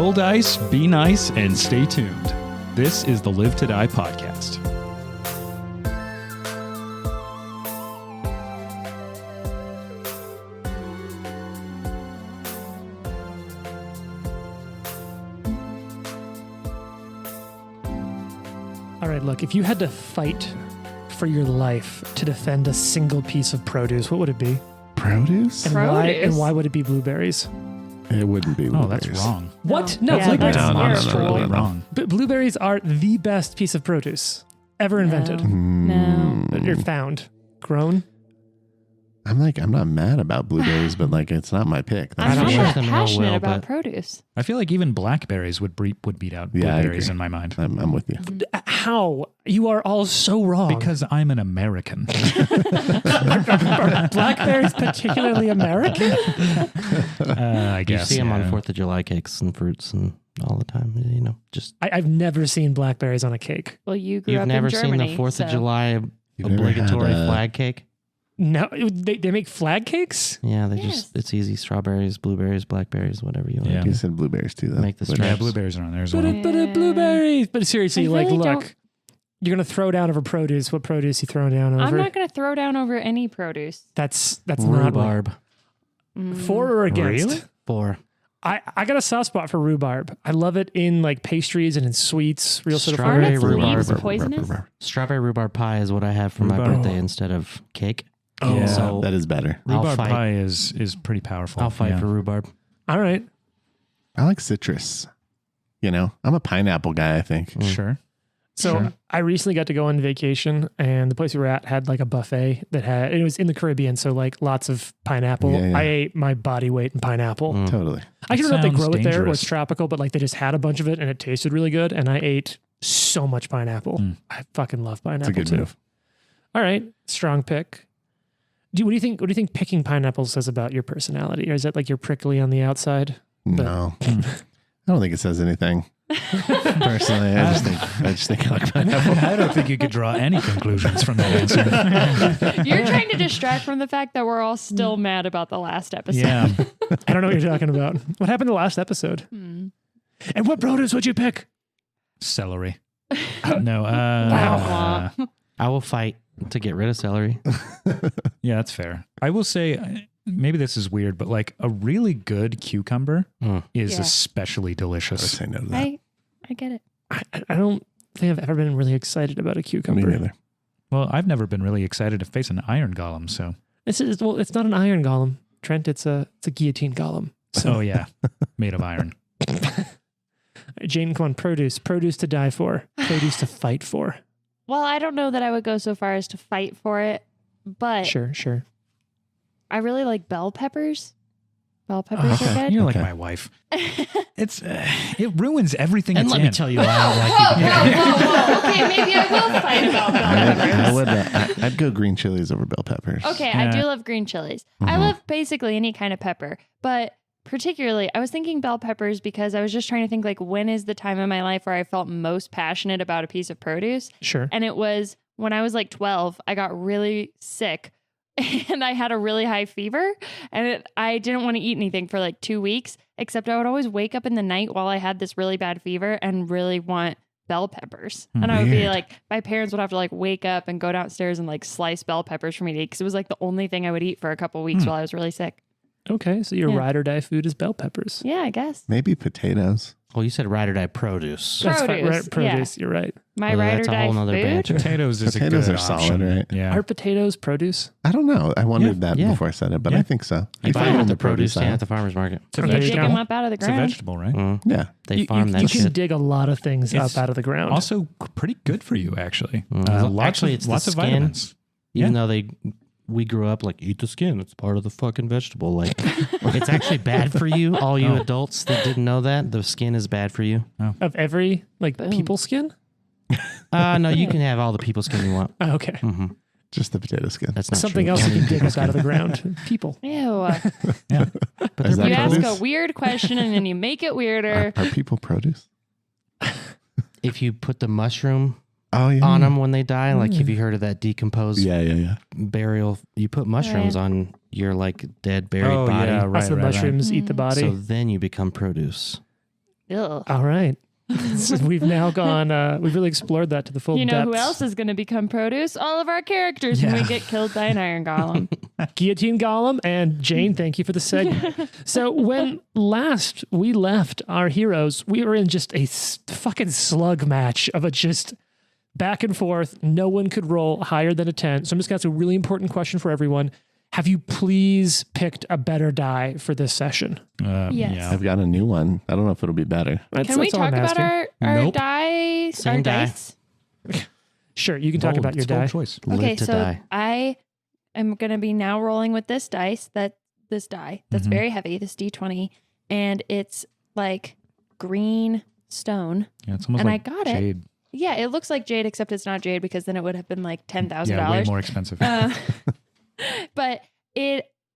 Roll dice, be nice, and stay tuned. This is the Live to Die podcast. All right, look, if you had to fight for your life to defend a single piece of produce, what would it be? Produce? And why would it be blueberries? It wouldn't be blueberries. Oh, that's wrong. What? No, Yeah, blueberries that's are Absolutely terrible. wrong. But blueberries are the best piece of produce ever invented. No. They're found, grown. I'm not mad about blueberries, but it's not my pick. I'm That's not for that sure. passionate about produce. I feel like even blackberries would beat out Yeah, I blueberries agree. in my mind. I'm with you. How? You are all so wrong. Because I'm an American. Are blackberries particularly American? I You guess. see them on yeah. 4th of July cakes and fruits and all the time. Just I've never seen blackberries on a cake. Well, you grew you've up never in Germany. seen the 4th so. of July You've never obligatory had a- flag cake? No, they make flag cakes? Yeah, Yes. it's easy. Strawberries, blueberries, blackberries, whatever you want Yeah. to You do. said blueberries too, though. Make the But- straps. Yeah, blueberries are on there as But well. blueberries. But seriously, I really look, don't- you're going to throw down over produce. What produce you throwing down over? I'm not going to throw down over any produce. That's not right. Rhubarb. For or against? Really? 4. I got a soft spot for rhubarb. I love it in pastries and in sweets. Real sort of Strawberry Aren't its rhubarb. leaves poisonous? Strawberry rhubarb pie is what I have for my Rhubarb. birthday instead of cake. Oh, Yeah. So That is better. I'll Rhubarb fight. pie is pretty powerful. I'll fight Yeah. for rhubarb. All right. I like citrus. I'm a pineapple guy, I think. Sure. So Sure. I recently got to go on vacation, and the place we were at had a buffet it was in the Caribbean, so lots of pineapple. Yeah, yeah. I ate my body weight in pineapple. Mm. Totally. I don't know if they Sounds grow it there or dangerous. it's tropical, but they just had a bunch of it and it tasted really good, and I ate so much pineapple. Mm. I fucking love pineapple It's a good too. move. All right, strong pick. What do you think? What do you think picking pineapple says about your personality? Or is it you're prickly on the outside? No. I don't think it says anything. Personally, I just think I like pineapple. I don't think you could draw any conclusions from that answer. You're trying to distract from the fact that we're all still mad about the last episode. Yeah. I don't know what you're talking about. What happened to the last episode? Hmm. And what produce would you pick? Celery. No. Wow. I will fight to get rid of celery. Yeah, that's fair. I will say, maybe this is weird, but a really good cucumber is Yeah. especially I would delicious. say no to that. I get it. I don't think I've ever been really excited about a Me cucumber. neither. Well, I've never been really excited to face an iron golem, so. It's not an iron golem, Trent. It's a guillotine golem. Oh, yeah. Made of iron. Jane, come on, produce to die for, produce to fight for. Well, I don't know that I would go so far as to fight for it, but Sure. I really like bell peppers. Bell peppers are good. You're like Okay. my wife. It ruins everything And it's let in. me tell you why I don't like you. Whoa. Okay, maybe I will fight about bell peppers. I'd go green chilies over bell peppers. Okay, I Yeah. do love green chilies. I love basically any kind of pepper, but particularly I was thinking bell peppers because I was just trying to think when is the time in my life where I felt most passionate about a piece of produce? Sure. And it was when I was 12, I got really sick and I had a really high fever and I didn't want to eat anything for 2 weeks, except I would always wake up in the night while I had this really bad fever and really want bell peppers. And I would be Weird. my parents would have to wake up and go downstairs and slice bell peppers for me to eat because it was the only thing I would eat for a couple weeks while I was really sick. Okay, so your Yeah. ride or die food is bell peppers. Yeah, I guess. Maybe potatoes. Well, you said ride or die produce. Sure. That's fine. Produce, Right, produce. You're right. My Well, ride or that's a die whole nother food. banter. Potatoes is Potatoes a good are solid, option. right? Yeah. Are potatoes produce? I don't know. I wondered that yeah. before I said it, but Yeah. I think so. You buy find it it at the produce stand aisle. at the farmer's market. It's a Okay. You Vegetable. dig them up out of the It's a ground. vegetable, right? Yeah. They farm that you can shit. dig a lot of things It's up out of the ground. Also, pretty good for you, actually. Actually, it's the lots of skin. vitamins. Even though we grew up eat the skin. It's part of the fucking vegetable. It's actually bad for you. All you adults that didn't know that the skin is bad for you. of every Boom. people skin? No, you can have all the people skin you want. Oh, okay. hmm Just the potato skin. That's not Something true. else you Only can dig people up out of the skin. ground. People. Ew. Yeah. But Is they're that You ask produce? a weird question and then you make it weirder. Are people produce? if you put the mushroom Oh, yeah. on them when they die, have you heard of that decomposed Yeah. burial? You put mushrooms on your dead buried Oh, body. yeah, right, That's the right, right. mushrooms eat the body. So then you become produce. Ugh. All right. So we've now gone, we've really explored that to the full You know who depths. else is going to become produce? All of our characters when we get killed by an iron golem. Guillotine Golem and Jane, thank you for the segment. So when last we left our heroes, we were in just a fucking slug match of a just back and forth. No one could roll higher than a 10. So I'm just going to ask a really important question for everyone. Have you please picked a better die for this session? Yes. Yeah. I've got a new one. I don't know if it'll be better. Can we That's all I'm talk about asking. our Nope. dice? Same Our die. dice? Sure, you can talk about your It's a bold die. choice. Live Okay, to so die. I am going to be now rolling with this dice, this die that's Mhm. very heavy, this D20, and it's like green stone. Yeah, it's almost And like I got it. jade. Yeah, it looks like jade, except it's not jade because then it would have been like $10,000. Yeah, way more expensive. But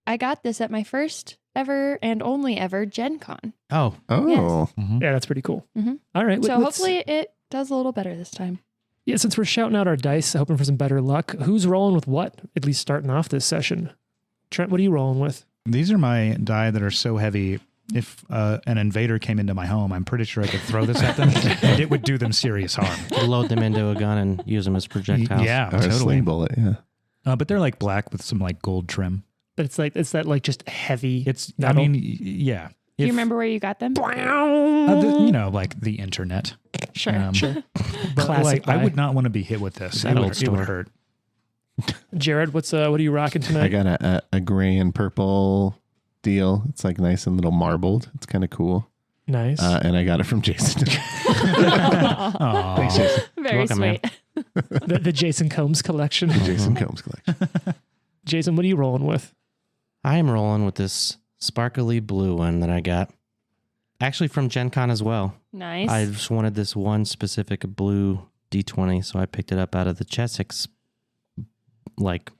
I got this at my first ever and only ever Gen Con. Oh, Oh, Mhm. Yeah, that's pretty cool. Mhm. All right. So let's- hopefully it does a little better this time. Yeah, since we're shouting out our dice, hoping for some better luck, who's rolling with what? At least starting off this session. Trent, what are you rolling with? These are my die that are so heavy. If an invader came into my home, I'm pretty sure I could throw this at them and it would do them serious harm. load them into a gun and use them as projectiles. Yeah, or a totally. sling bullet. Yeah. But they're like black with some like gold trim. But it's that like just heavy. It's, metal. I mean, yeah. Do you If- remember where you got them? like the internet. Sure. Sure. But Classic like, I buy. would not want to be hit with this. That It old would, it would store. hurt. Jared, what are you rocking tonight? I got a gray and purple deal. It's like nice and little marbled. It's kind of cool. Nice. And I got it from Jason. Aw. Thanks, Jason. Very welcome, man. sweet. the Jason Combs collection. Jason Combs collection. Jason, what are you rolling with? I am rolling with this sparkly blue one that I got. Actually from Gen Con as well. Nice. I just wanted this one specific blue D20, so I picked it up out of the Chessex. Like,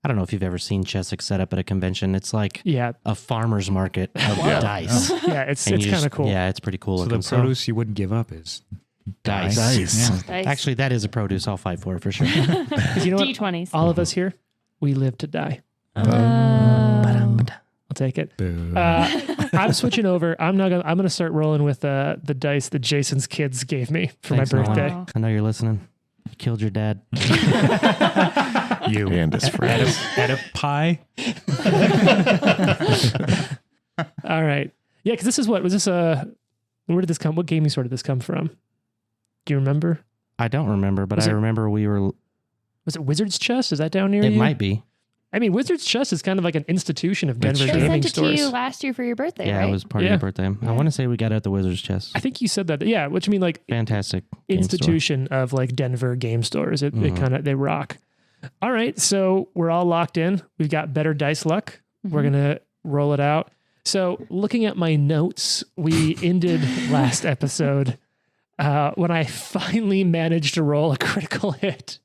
I don't know if you've ever seen Chessex set up at a convention. It's like Yeah. a farmer's market of Wow. dice. Yeah, it's And you kind of just- cool. Yeah, it's pretty cool So looking. the produce you wouldn't give up is Dice. Dice. Yeah. Dice. Actually, that is a produce. I'll fight for it for sure. 'Cause you know what? D20s. All of us here, we live to die. I'll take it. Boo. I'm switching over. I'm gonna start rolling with the dice that Jason's kids gave me for Thanks, my Noah. birthday. Wow. I know you're listening. You killed your dad. you And his friends. edit pie. All right. Yeah, because this is where did this come? What gaming store did this come from? Do you remember? I don't remember, but Was I it- remember we were. Was it Wizard's Chest? Is that down near It you? might be. I mean, Wizard's Chest is kind of like an institution of That's Denver true. They gaming sent it stores. to you last year for your birthday, Yeah, right? it was part Yeah. of your birthday. I want to say we got it at the Wizard's Chest. I think you said that. Yeah, which I mean, like Fantastic game store. institution of like Denver game stores. It Mhm. kind of they rock. All right, so we're all locked in. We've got better dice luck. We're Mhm. gonna roll it out. So looking at my notes, we ended last episode when I finally managed to roll a critical hit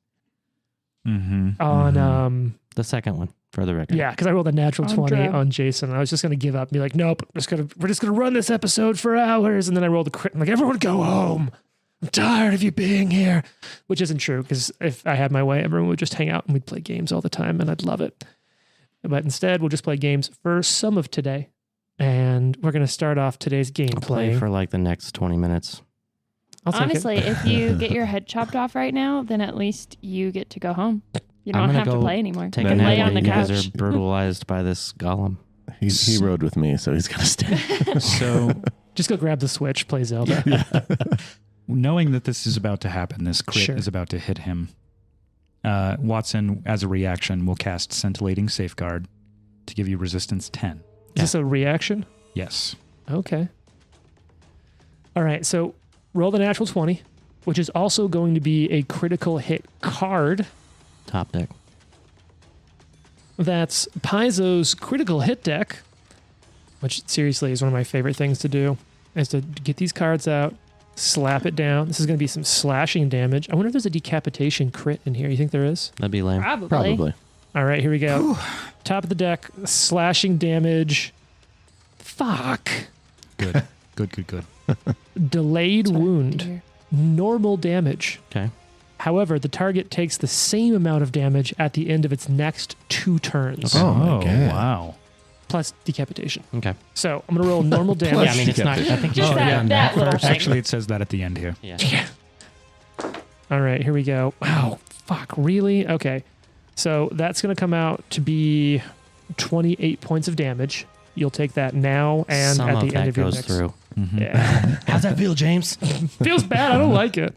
Mm-hmm. on The second one, for the record. yeah, because I rolled a natural On 20 Drew. on Jason. I was just gonna give up and be like, nope, we're just gonna run this episode for hours. And then I rolled a crit. I'm like, everyone go home. I'm tired of you being here. Which isn't true, because if I had my way, everyone would just hang out and we'd play games all the time and I'd love it. But instead, we'll just play games for some of today. And we're gonna start off today's I'll play gameplay. for like the next 20 minutes. I'll take Honestly, if you get your head chopped off right now, then at least you get to go home. You I'm don't gonna have to go play anymore. Take No, a no, nap lay no, while on the you guys couch. are brutalized by this golem. He rode with me, so he's gonna stay. So just go grab the Switch, play Zelda. knowing that this is about to happen, this crit Sure. is about to hit him, Watson, as a reaction, will cast Scintillating Safeguard to give you resistance 10. Is this a reaction? Yes. Okay. All right, so roll the natural 20, which is also going to be a critical hit card. Top deck. That's Paizo's critical hit deck, which seriously is one of my favorite things to do, is to get these cards out, slap it down. This is going to be some slashing damage. I wonder if there's a decapitation crit in here. You think there is? That'd be lame. Probably. Probably. All right, here we go. Top of the deck, slashing damage. Fuck. Good. Good. Delayed That's what I have to wound. hear. Normal damage. Okay. However, the target takes the same amount of damage at the end of its next 2 turns. Oh my God. wow. plus decapitation. Okay. So I'm gonna roll normal damage. Yeah, I mean, it's not. I think you Just should have done that that little first. thing. Actually, it says that at the end here. Yeah. All right, here we go. Wow, fuck, really? Okay, so that's gonna come out to be 28 points of damage. You'll take that now and Some at of the end that of your goes next. through. Yeah, How's that feel, James? feels bad. I don't like it.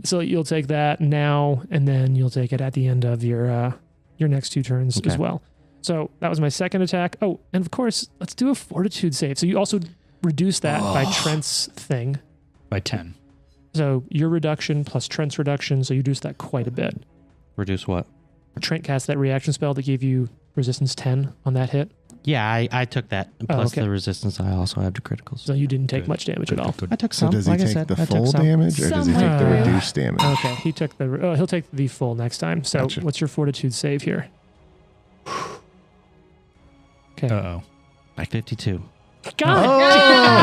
So you'll take that now, and then you'll take it at the end of your next 2 turns as Okay. well. So that was my second attack. Oh, and of course, let's do a fortitude save. So you also reduce that by Trent's thing. By 10. So your reduction plus Trent's reduction, so you reduce that quite a bit. Reduce what? Trent cast that reaction spell that gave you resistance 10 on that hit. Yeah, I took that. Plus okay. the resistance, I also have to criticals. So you didn't take much damage at all. I took So some. does he like I take said, the I took full some. damage or does he take the Somewhere. reduced damage? Okay, he took he'll take the full next time. So Gotcha. what's your fortitude save here? Okay. Uh-oh. 52. God! Oh,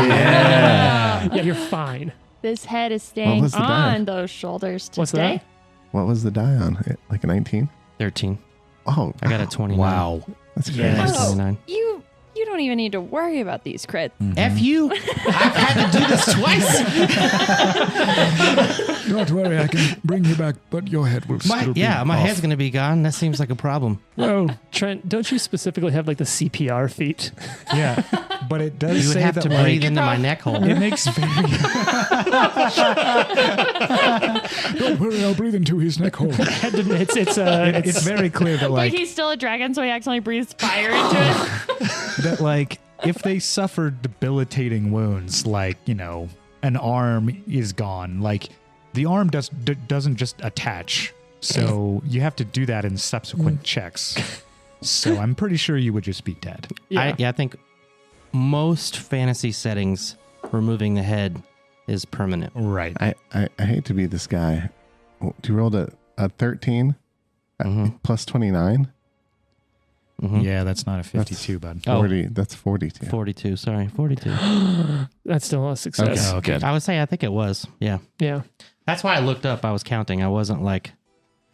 yeah. Yeah, you're fine. This head is staying was the die? on those shoulders today. What's that? What was the die on? Like a 19? 13. Oh, I got a 29. Wow. that's Yeah. crazy. Oh, 29. you don't even need to worry about these crits. F you. I've had to do this twice. Don't worry, I can bring you back, but your head will my head's going to be gone. That seems like a problem. Whoa, Trent, don't you specifically have like the CPR feat? Yeah, but it does You would say have that to like, breathe into my neck hole. it makes very. Don't worry, I'll breathe into his neck hole. It's very clear that Like like he's still a dragon, so he accidentally breathes fire into it. that like if they suffered debilitating wounds, like an arm is gone, like the arm doesn't just attach, so you have to do that in subsequent checks. So I'm pretty sure you would just be dead. yeah. I think most fantasy settings, removing the head is permanent. Right. I hate to be this guy. You rolled a 13 plus 29? Yeah, that's not a 52, bud. 40. That's 42. 42. Sorry, 42. That's still a success. Okay. I would say I think it was. Yeah. Yeah. That's why I looked up. I was counting. I wasn't like,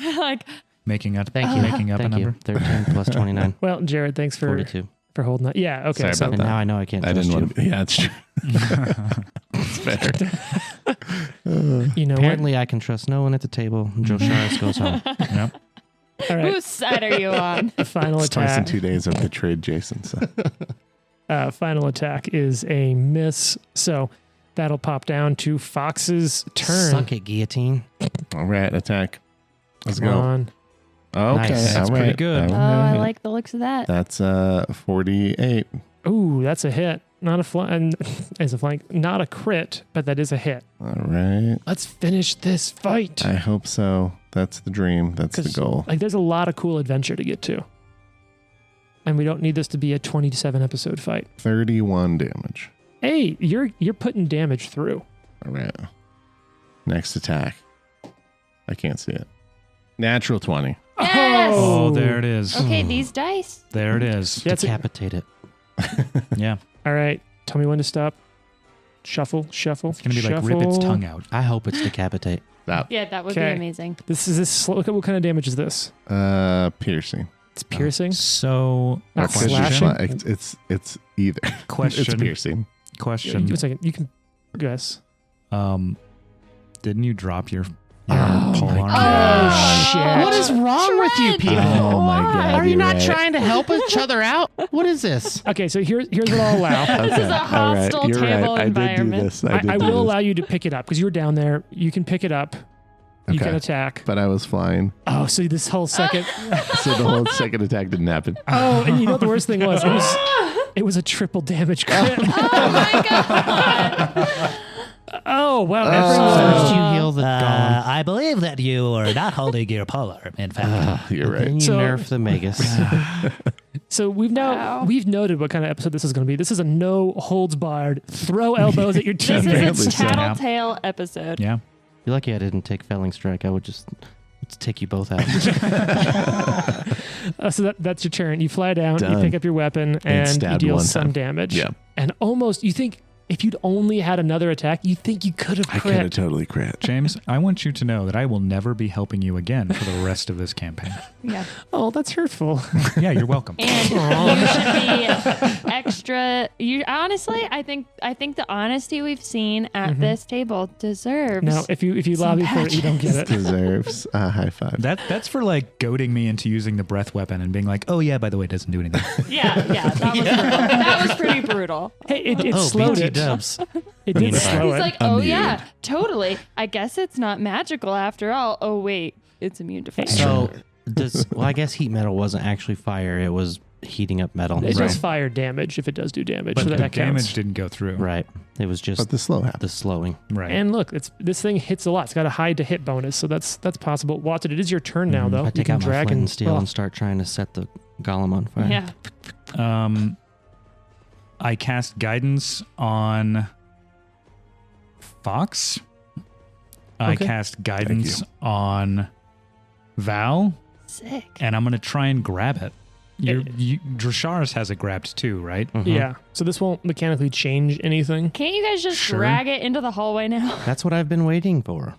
Like, Making up. thank you. Making up Thank a you. number. 13 plus 29. Well, Jared, thanks for 42. holding that. Yeah. Okay. Sorry So about And that. now I know I can't I trust didn't you. want to. Yeah, it's true. It's better. you know Apparently, I can trust no one at the table. Joe Sharis goes home. Yep. what? All right. whose side are you on? The final It's twice in attack. 2 days I've betrayed Jason. So Final attack is a miss. So that'll pop down to Fox's turn. Suck it, guillotine. all right, attack. Let's Come go. on. Okay, Nice. That's all pretty right. good. All I right. like the looks of that. That's 48. Ooh, that's a hit. Not a flank. As a flank, not a crit, but that is a hit. All right. Let's finish this fight. I hope so. That's the dream. That's the 'Cause, goal. Like, there's a lot of cool adventure to get to, and we don't need this to be a 27 episode fight. 31 damage. Hey, you're putting damage through. All right. Next attack. I can't see it. Natural 20. Yes! Oh, there it is. Okay, these dice. There it is. Yeah, it's a- Decapitate it. Yeah. All right, tell me when to stop. Shuffle, shuffle. It's going to be like rip its tongue out. I hope it's decapitate. Stop. Yeah, that would be Okay. amazing. Look at what kind of damage is this? Piercing. It's piercing. So, Not It's- slashing? It's either. It's question. piercing. Question. Give me a second. You can guess. Didn't you drop your Oh pole my arm? Oh, shit. What is wrong with you people? Oh my god. Are you you're not right. trying to help each other out? What is this? Okay, so here's what I'll allow. Okay. is a all right. hostile You're table right. I did do environment. this. I did do will this. allow you to pick it up because you were down there. You can pick it up. You Okay. can attack. But I was flying. Oh, so this whole second. So the whole second attack didn't happen. Oh, and you know what the worst thing was? It was a triple damage crit. Oh my god! Oh, wow. First you heal the golem. I believe that you are not holding your polar, in fact. You're Then right. you So- nerf the Magus. So we've Wow. noted what kind of episode this is going to be. This is a no holds barred, throw elbows at your This team. is Apparently a so. tattletale episode. Yeah. You're lucky I didn't take Felling Strike. I would just take you both out. So that's your turn. You fly down, you Done. pick up your weapon, and you stabbed deal one some time. damage. Yeah. And almost, you think If you'd only had another attack, you think you could have I could have crit. totally crit. James, I want you to know that I will never be helping you again for the rest of this campaign. Yeah. Oh, that's hurtful. Yeah, you're welcome. And you should be extra. You honestly, I think the honesty we've seen at this table deserves. No, if you lobby for it, you don't get it. Deserves a high five. That's for like goading me into using the breath weapon and being like, oh yeah, by the way, it doesn't do anything. Yeah, that was brutal. That was pretty brutal. Hey, it slowed BT it. dubs. It did He's slow He's it. like, oh Immune. yeah, totally. I guess it's not magical after all. Oh wait, it's immune to fire. So I guess heat metal wasn't actually fire. It was heating up metal. It does fire damage if it does do damage. But so the that damage counts. didn't go through. Right. It was just But the slow happened. the slowing. Right. And look, this thing hits a lot. It's got a hide to hit bonus, so that's possible. Watson, it is your turn now, though. I You take can out my drag flint and steel well, and start trying to set the golem on fire. Yeah. I cast guidance on Fox. I Okay. cast guidance on Val, Sick. and I'm gonna try and grab it. Drasharis has it grabbed too, right? Mhm. Yeah. So this won't mechanically change anything. Can't you guys just Sure. drag it into the hallway now? That's what I've been waiting for.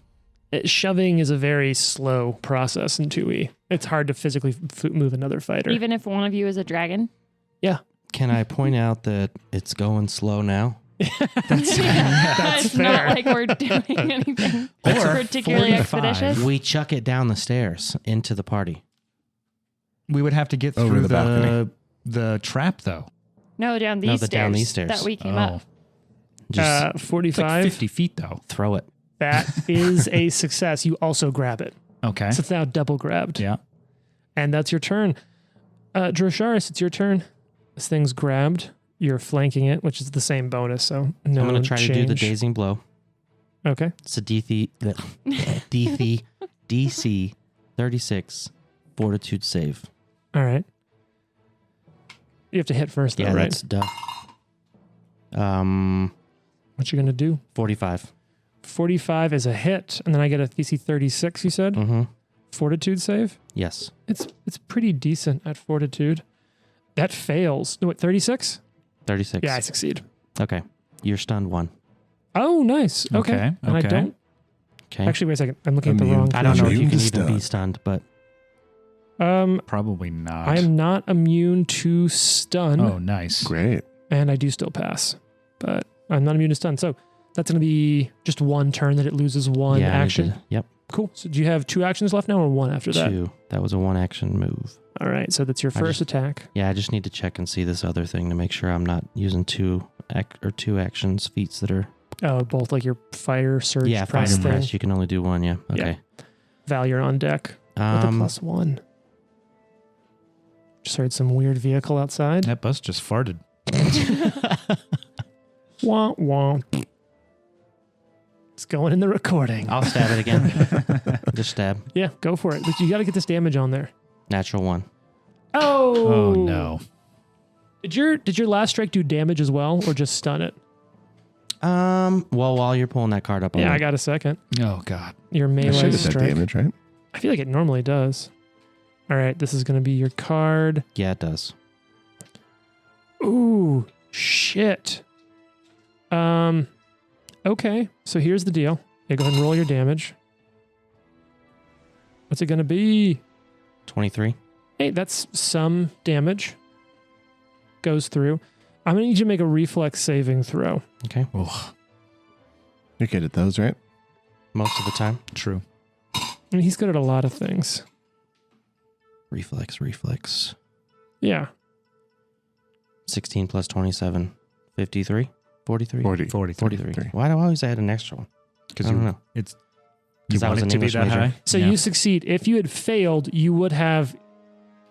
Shoving is a very slow process in 2e. It's hard to physically move another fighter. Even if one of you is a dragon. Can I point out that it's going slow now? That's It's fair. not like we're doing anything Or particularly 45. expeditious. We chuck it down the stairs into the party. We would have to get Over through the balcony. the trap though. No, down these stairs. down these stairs. That we came up. Just It's like 45. 50 feet though. throw it. That is a success. You also grab it. Okay. So it's now double grabbed. Yeah. And that's your turn. Drosharis, it's your turn. This thing's grabbed. You're flanking it, which is the same bonus. So no I'm going to try to do the change. dazing blow. Okay. It's a DC 36 fortitude save. All right. You have to hit first, though, Yeah, right? that's duh. What you going to do? 45. 45 is a hit, and then I get a DC 36, you said? Mm-hmm. Fortitude save? Yes. It's pretty decent at fortitude. That fails. No, wait, 36? 36. Yeah, I succeed. Okay. You're stunned 1. Oh, nice. Okay. Okay, And I okay. don't. Okay. Actually, wait a second. I'm looking at the Immune. wrong I don't know if you Immune can to even be stun. stunned, but Probably not. I am not immune to stun, Oh, nice. Great. and I do still pass. But I'm not immune to stun. So that's going to be just one turn that it loses one yeah, I need action. to- Yep. Cool. So do you have 2 actions left now or 1 after that? 2. That was a 1 action move. All right. So that's your I first just- attack. Yeah, I just need to check and see this other thing to make sure I'm not using 2 actions feats that are Oh, both like your fire, surge, yeah, press fighter thing. press. You can only do 1. Yeah. Okay. Val, you're on deck with a +1. Just heard some weird vehicle outside. That bus just farted. Wah, wah. It's going in the recording. I'll stab it again. Just stab. Yeah, go for it. But you got to get this damage on there. Natural 1. Oh. Oh no. Did your last strike do damage as well, or just stun it? Well, while you're pulling that card up, Yeah, I got a second. Oh god. Your That melee should have that strike. damage, right? I feel like it normally does. All right, this is going to be your card. Yeah, it does. Ooh, shit. Okay, so here's the deal. Yeah, go ahead and roll your damage. What's it going to be? 23. Hey, that's some damage. Goes through. I'm going to need you to make a reflex saving throw. Okay. Oh, You're good at those, right? Most of the time. true. I mean, he's good at a lot of things. Reflex. Yeah. 16 plus 27. 53? 43? 40. 43. Why do I always add an extra one? Because I don't know. It's 'Cause you I want was it an to be English that major. high. So Yeah. you succeed. If you had failed, you would have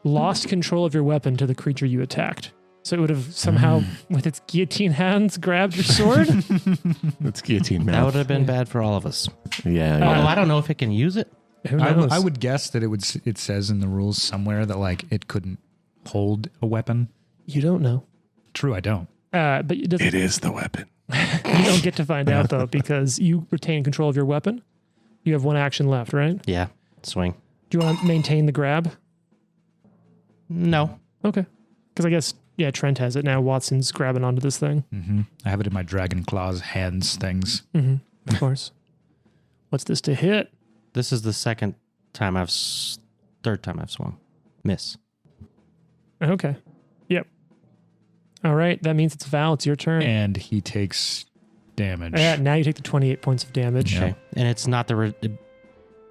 lost control of your weapon to the creature you attacked. So it would have somehow, with its guillotine hands, grabbed your sword. That's guillotine That mouth. would have been bad for all of us. Yeah. Although yeah. I don't know if it can use it. Who knows? I would guess that it says in the rules somewhere that like it couldn't hold a weapon. You don't know. True, I don't. But it doesn't, It is the weapon. you don't get to find out, though, because you retain control of your weapon. You have 1 action left, right? Yeah. Swing. Do you want to maintain the grab? No. Okay. Because I guess Yeah, Trent has it now. Watson's grabbing onto this thing. Mm-hmm. I have it in my dragon claws hands things. Mm-hmm. Of course. What's this to hit? This is the third time I've swung. Miss. Okay. Yep. All right. That means it's Val. It's your turn. And he takes damage. Now you take the 28 points of damage. Yeah. Okay. And it's not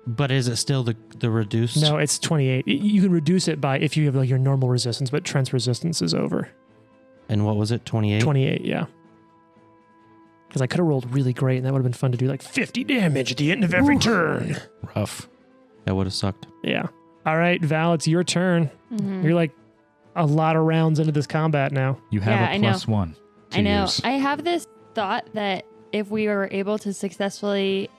but is it still the reduced? No, it's 28. You can reduce it by if you have like your normal resistance, but Trent's resistance is over. And what was it? 28? 28, yeah. Because I could have rolled really great, and that would have been fun to do like 50 damage at the end of every turn. Rough. That would have sucked. Yeah. All right, Val, it's your turn. Mhm. You're like a lot of rounds into this combat now. You have Yeah, a +1. to I know. use. I have this thought that if we were able to successfully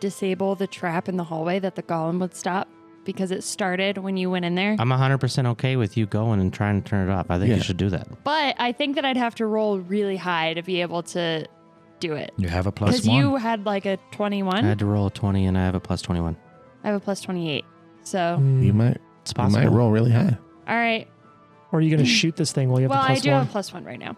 disable the trap in the hallway, that the golem would stop because it started when you went in there. I'm 100% okay with you going and trying to turn it off. I think Yeah. you should do that. But I think that I'd have to roll really high to be able to do it. You have a Because +1. you had like a 21. I had to roll a 20 and I have a plus 21. I have a plus 28. So, Mm. You might It's you possible. might roll really high. all right. Or are you going to shoot this thing while you have Well, the I plus do one? have a plus 1 right now.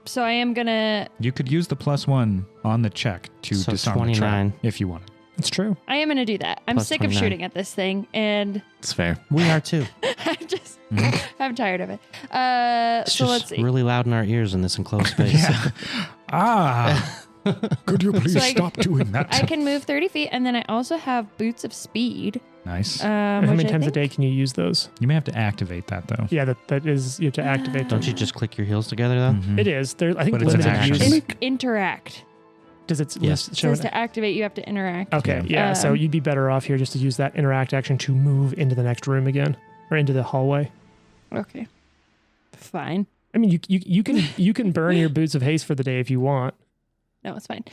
So I am going to You could use the +1 on the check to So disarm the 29. trap if you wanted. It's true. do that. I'm Plus sick 29. of shooting at this thing, and It's fair. We are too. I'm tired of it. It's So just let's see. really loud in our ears in this enclosed space. Could you please So I- stop doing that? I can move 30 feet, and then I also have boots of speed. Nice. How many times a day can you use those? You may have to activate that though. Yeah, that is, you have to activate them. Don't you just click your heels together though? Mhm. It is. There, I think But it's an limited action. use. Interact. Does it Yes. list It show says it? to activate, you have to interact. Okay, yeah. So Um, you'd be better off here just to use that interact action to move into the next room again, or into the hallway. Okay. Fine. I mean, you can burn your boots of haste for the day if you want. No, it's fine.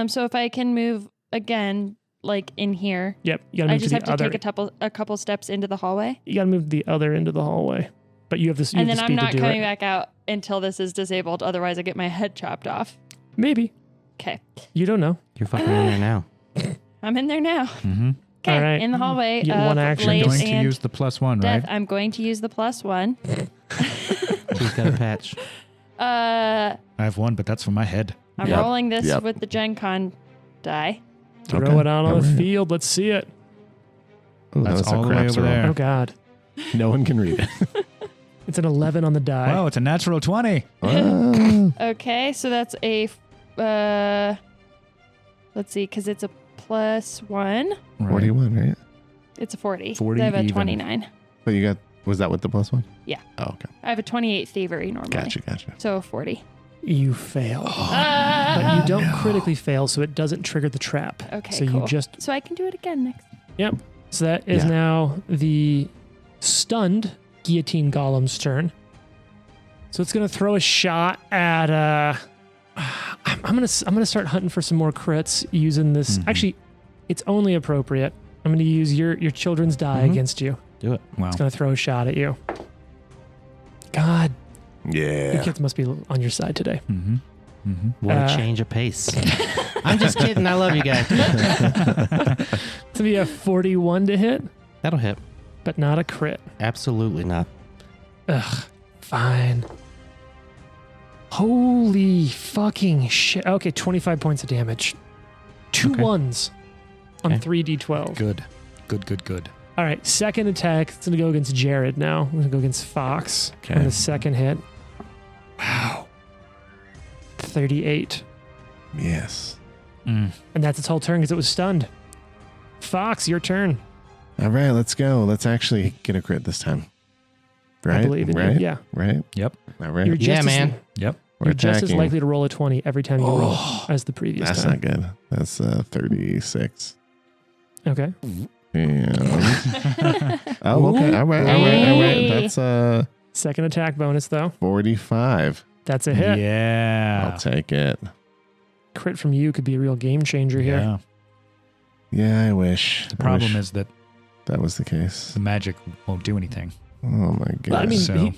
So if I can move again, like in here, Yep, you gotta I move just to have the to other. take a couple steps into the hallway, You gotta move the other end of the hallway, but you have this. You and have then the I'm speed not to do coming it. back out until this is disabled. Otherwise, I get my head chopped off. Maybe Okay, you don't know. You're fucking in there now. I'm in there now. Mm-hmm. Okay, All right. in the hallway You get of one action. You're Blaze going to and use the +1, Death. right? I'm going to use the +1. He's got a patch. I'm I have 1, but that's for my head. Yep. rolling this Yep. with the Gen Con die. Throw Okay. it out on All the right. field. Let's see it. Ooh, That's that's a all the way craps over roll. there. Oh God, No one can read it. it's an 11 on the die. Wow, it's a natural 20. Ah. Okay, so that's a. Let's see, because it's a +1. Right. 41, right? It's a 40. 40 I have a even. 29. But you got, was that with the +1? Yeah. Oh, okay. I have a 28 thievery normally. Gotcha. So a 40. You fail, Ah! but you don't critically fail, so it doesn't trigger the trap. Okay, So cool. you just So I can do it again next. Yep. So that is Yeah. now the stunned guillotine golem's turn. So it's gonna throw a shot at. I'm gonna start hunting for some more crits using this. Mhm. Actually, it's only appropriate. I'm gonna use your children's die Mhm. against you. Do it. Wow. It's gonna throw a shot at you. God, your Yeah. kids must be on your side today. Mm-hmm. Mm-hmm. What a Uh, change of pace. I'm just kidding. I love you guys. It's gonna be a 41 to hit, That'll hit. but not a crit. Absolutely not. Ugh, fine. Holy fucking shit. Okay, 25 points of damage. Two Okay. ones on Okay. 3d12. Good. Good. All right, second attack. It's going to go against Jared now. I'm going to go against Fox Okay. on the second hit. Wow. 38. Yes. And that's its whole turn because it was stunned. Fox, your turn. All right, let's go. Let's actually get a crit this time. Right? I believe in right? you. Yeah. Right? Yep. All right. You're just Yeah, as, man. Yep. We're You're just as attacking. likely to roll a 20 every time you roll as the previous That's time. not good. That's 36. Okay. And oh, okay. All right. Hey. That's Second attack bonus, though. 45. That's a hit. Yeah. I'll take it. Crit from you could be a real game changer here. Yeah. Yeah, I wish. The problem is that that was the case. the magic won't do anything. Oh my god. Well, I mean, So-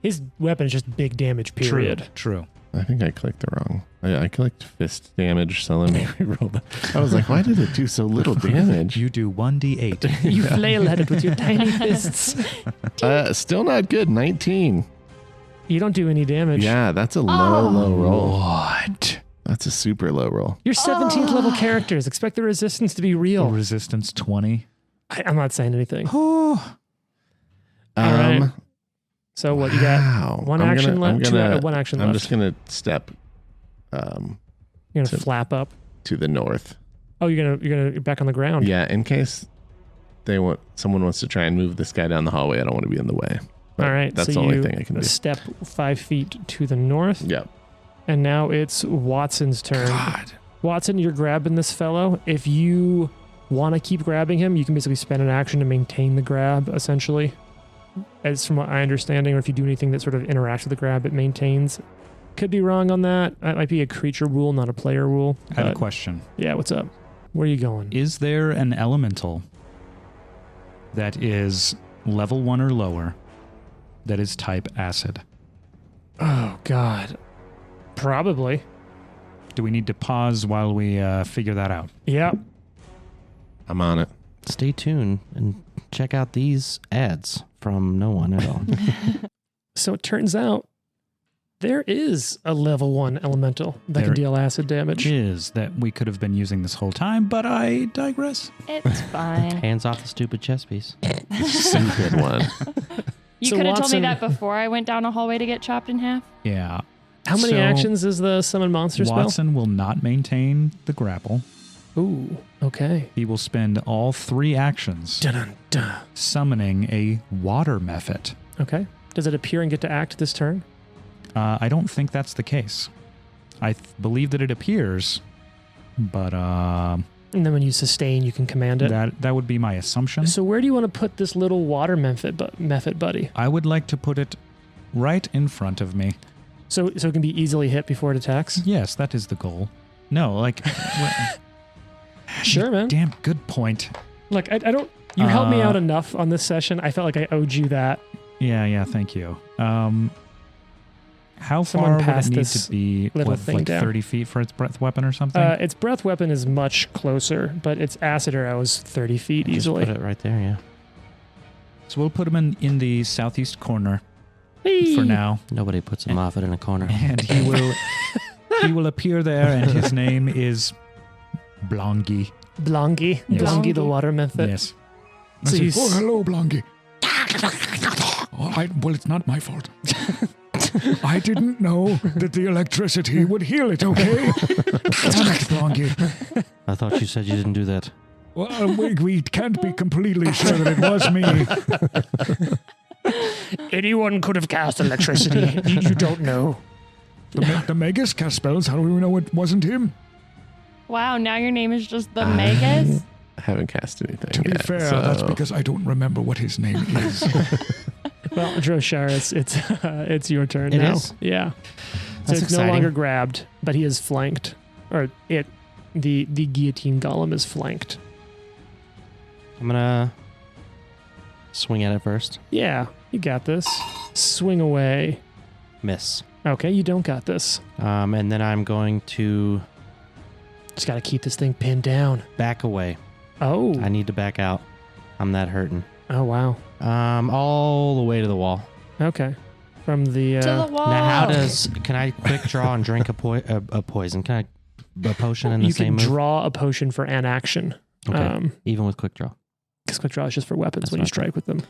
his weapon is just big damage, period. True. I think I clicked the wrong. I clicked fist damage, so let me re-roll that. I was like, why did it do so little damage? You do 1d8. You flail at it with your tiny fists. Still not good. 19. You don't do any damage. Yeah, that's a low roll. What? That's a super low roll. You're 17th level characters. Expect the resistance to be real. Resistance 20. I'm not saying anything. Oh. All right. So what you got? Wow. One action left. One action left. I'm just gonna step. You're gonna flap up to the north. Oh, you're back on the ground. Yeah, in case someone wants to try and move this guy down the hallway, I don't want to be in the way. But all right, that's so the only thing I can do. Step 5 feet to the north. Yep. And now it's Watson's turn. God. Watson, you're grabbing this fellow. If you want to keep grabbing him, you can basically spend an action to maintain the grab, essentially. As from what I understanding, or if you do anything that sort of interacts with the grab, it maintains. Could be wrong on that. That might be a creature rule, not a player rule. I have a question. Yeah, what's up? Where are you going? Is there an elemental that is level 1 or lower that is type acid? Oh, God. Probably. Do we need to pause while we figure that out? Yep. I'm on it. Stay tuned and check out these ads from no one at all. So it turns out there is a level 1 elemental that can deal acid damage. Is that we could have been using this whole time, but I digress. It's fine. Hands off the stupid chess piece. Stupid one. You So could have told me Watson- that before I went down a hallway to get chopped in half. Yeah. How many So, actions is the summon monster spell? Watson will not maintain the grapple. Ooh, okay. He will spend all 3 actions Dun-dun-dun. summoning a water mephit. Okay. Does it appear and get to act this turn? I don't think that's the case. I believe that it appears, but And then when you sustain, you can command it. that would be my assumption. So where do you want to put this little water mephit buddy? I would like to put it right in front of me. So it can be easily hit before it attacks? Yes, that is the goal. No, like... Sure, man. Damn good point. Look, I don't... You helped me out enough on this session. I felt like I owed you that. Yeah, thank you. How Someone far would pass it need this to be? little What, thing like down. 30 feet for its breath weapon or something? Its breath weapon is much closer, but its acid arrow is 30 feet Just easily. put it right there, yeah. So we'll put him in the southeast corner Whee! for now. Nobody puts a Moffat in a corner. And he will appear there, and his name is Blongi. Blongi. Yes. Blongi the water method. Yes. So you s- hello, Blongi. Well, it's not my fault. I didn't know that the electricity would heal it, okay? Damn it, Blongi. I thought you said you didn't do that. Well, we can't be completely sure that it was me. Anyone could have cast electricity. You don't know. The Magus cast spells. How do we know it wasn't him? Wow, now your name is just the Magus? I haven't cast anything To be yet, fair, so- that's because I don't remember what his name is. Well, Droshar, it's your turn It now. is? Yeah. So That's it's exciting. no longer grabbed, but he is flanked. Or the guillotine golem is flanked. I'm gonna swing at it first. Yeah, you got this. Swing away. Miss. Okay, you don't got this. And then I'm going to Just got to keep this thing pinned down. back away. Oh. I need to back out. I'm that hurting. Oh, wow. All the way to the wall. Okay. From the... To the wall. Now, can I quick draw and drink a poison? Can I a potion in the you same can move? draw a potion for an action. Okay. Even with quick draw. Because quick draw is just for weapons That's when what you I strike with them.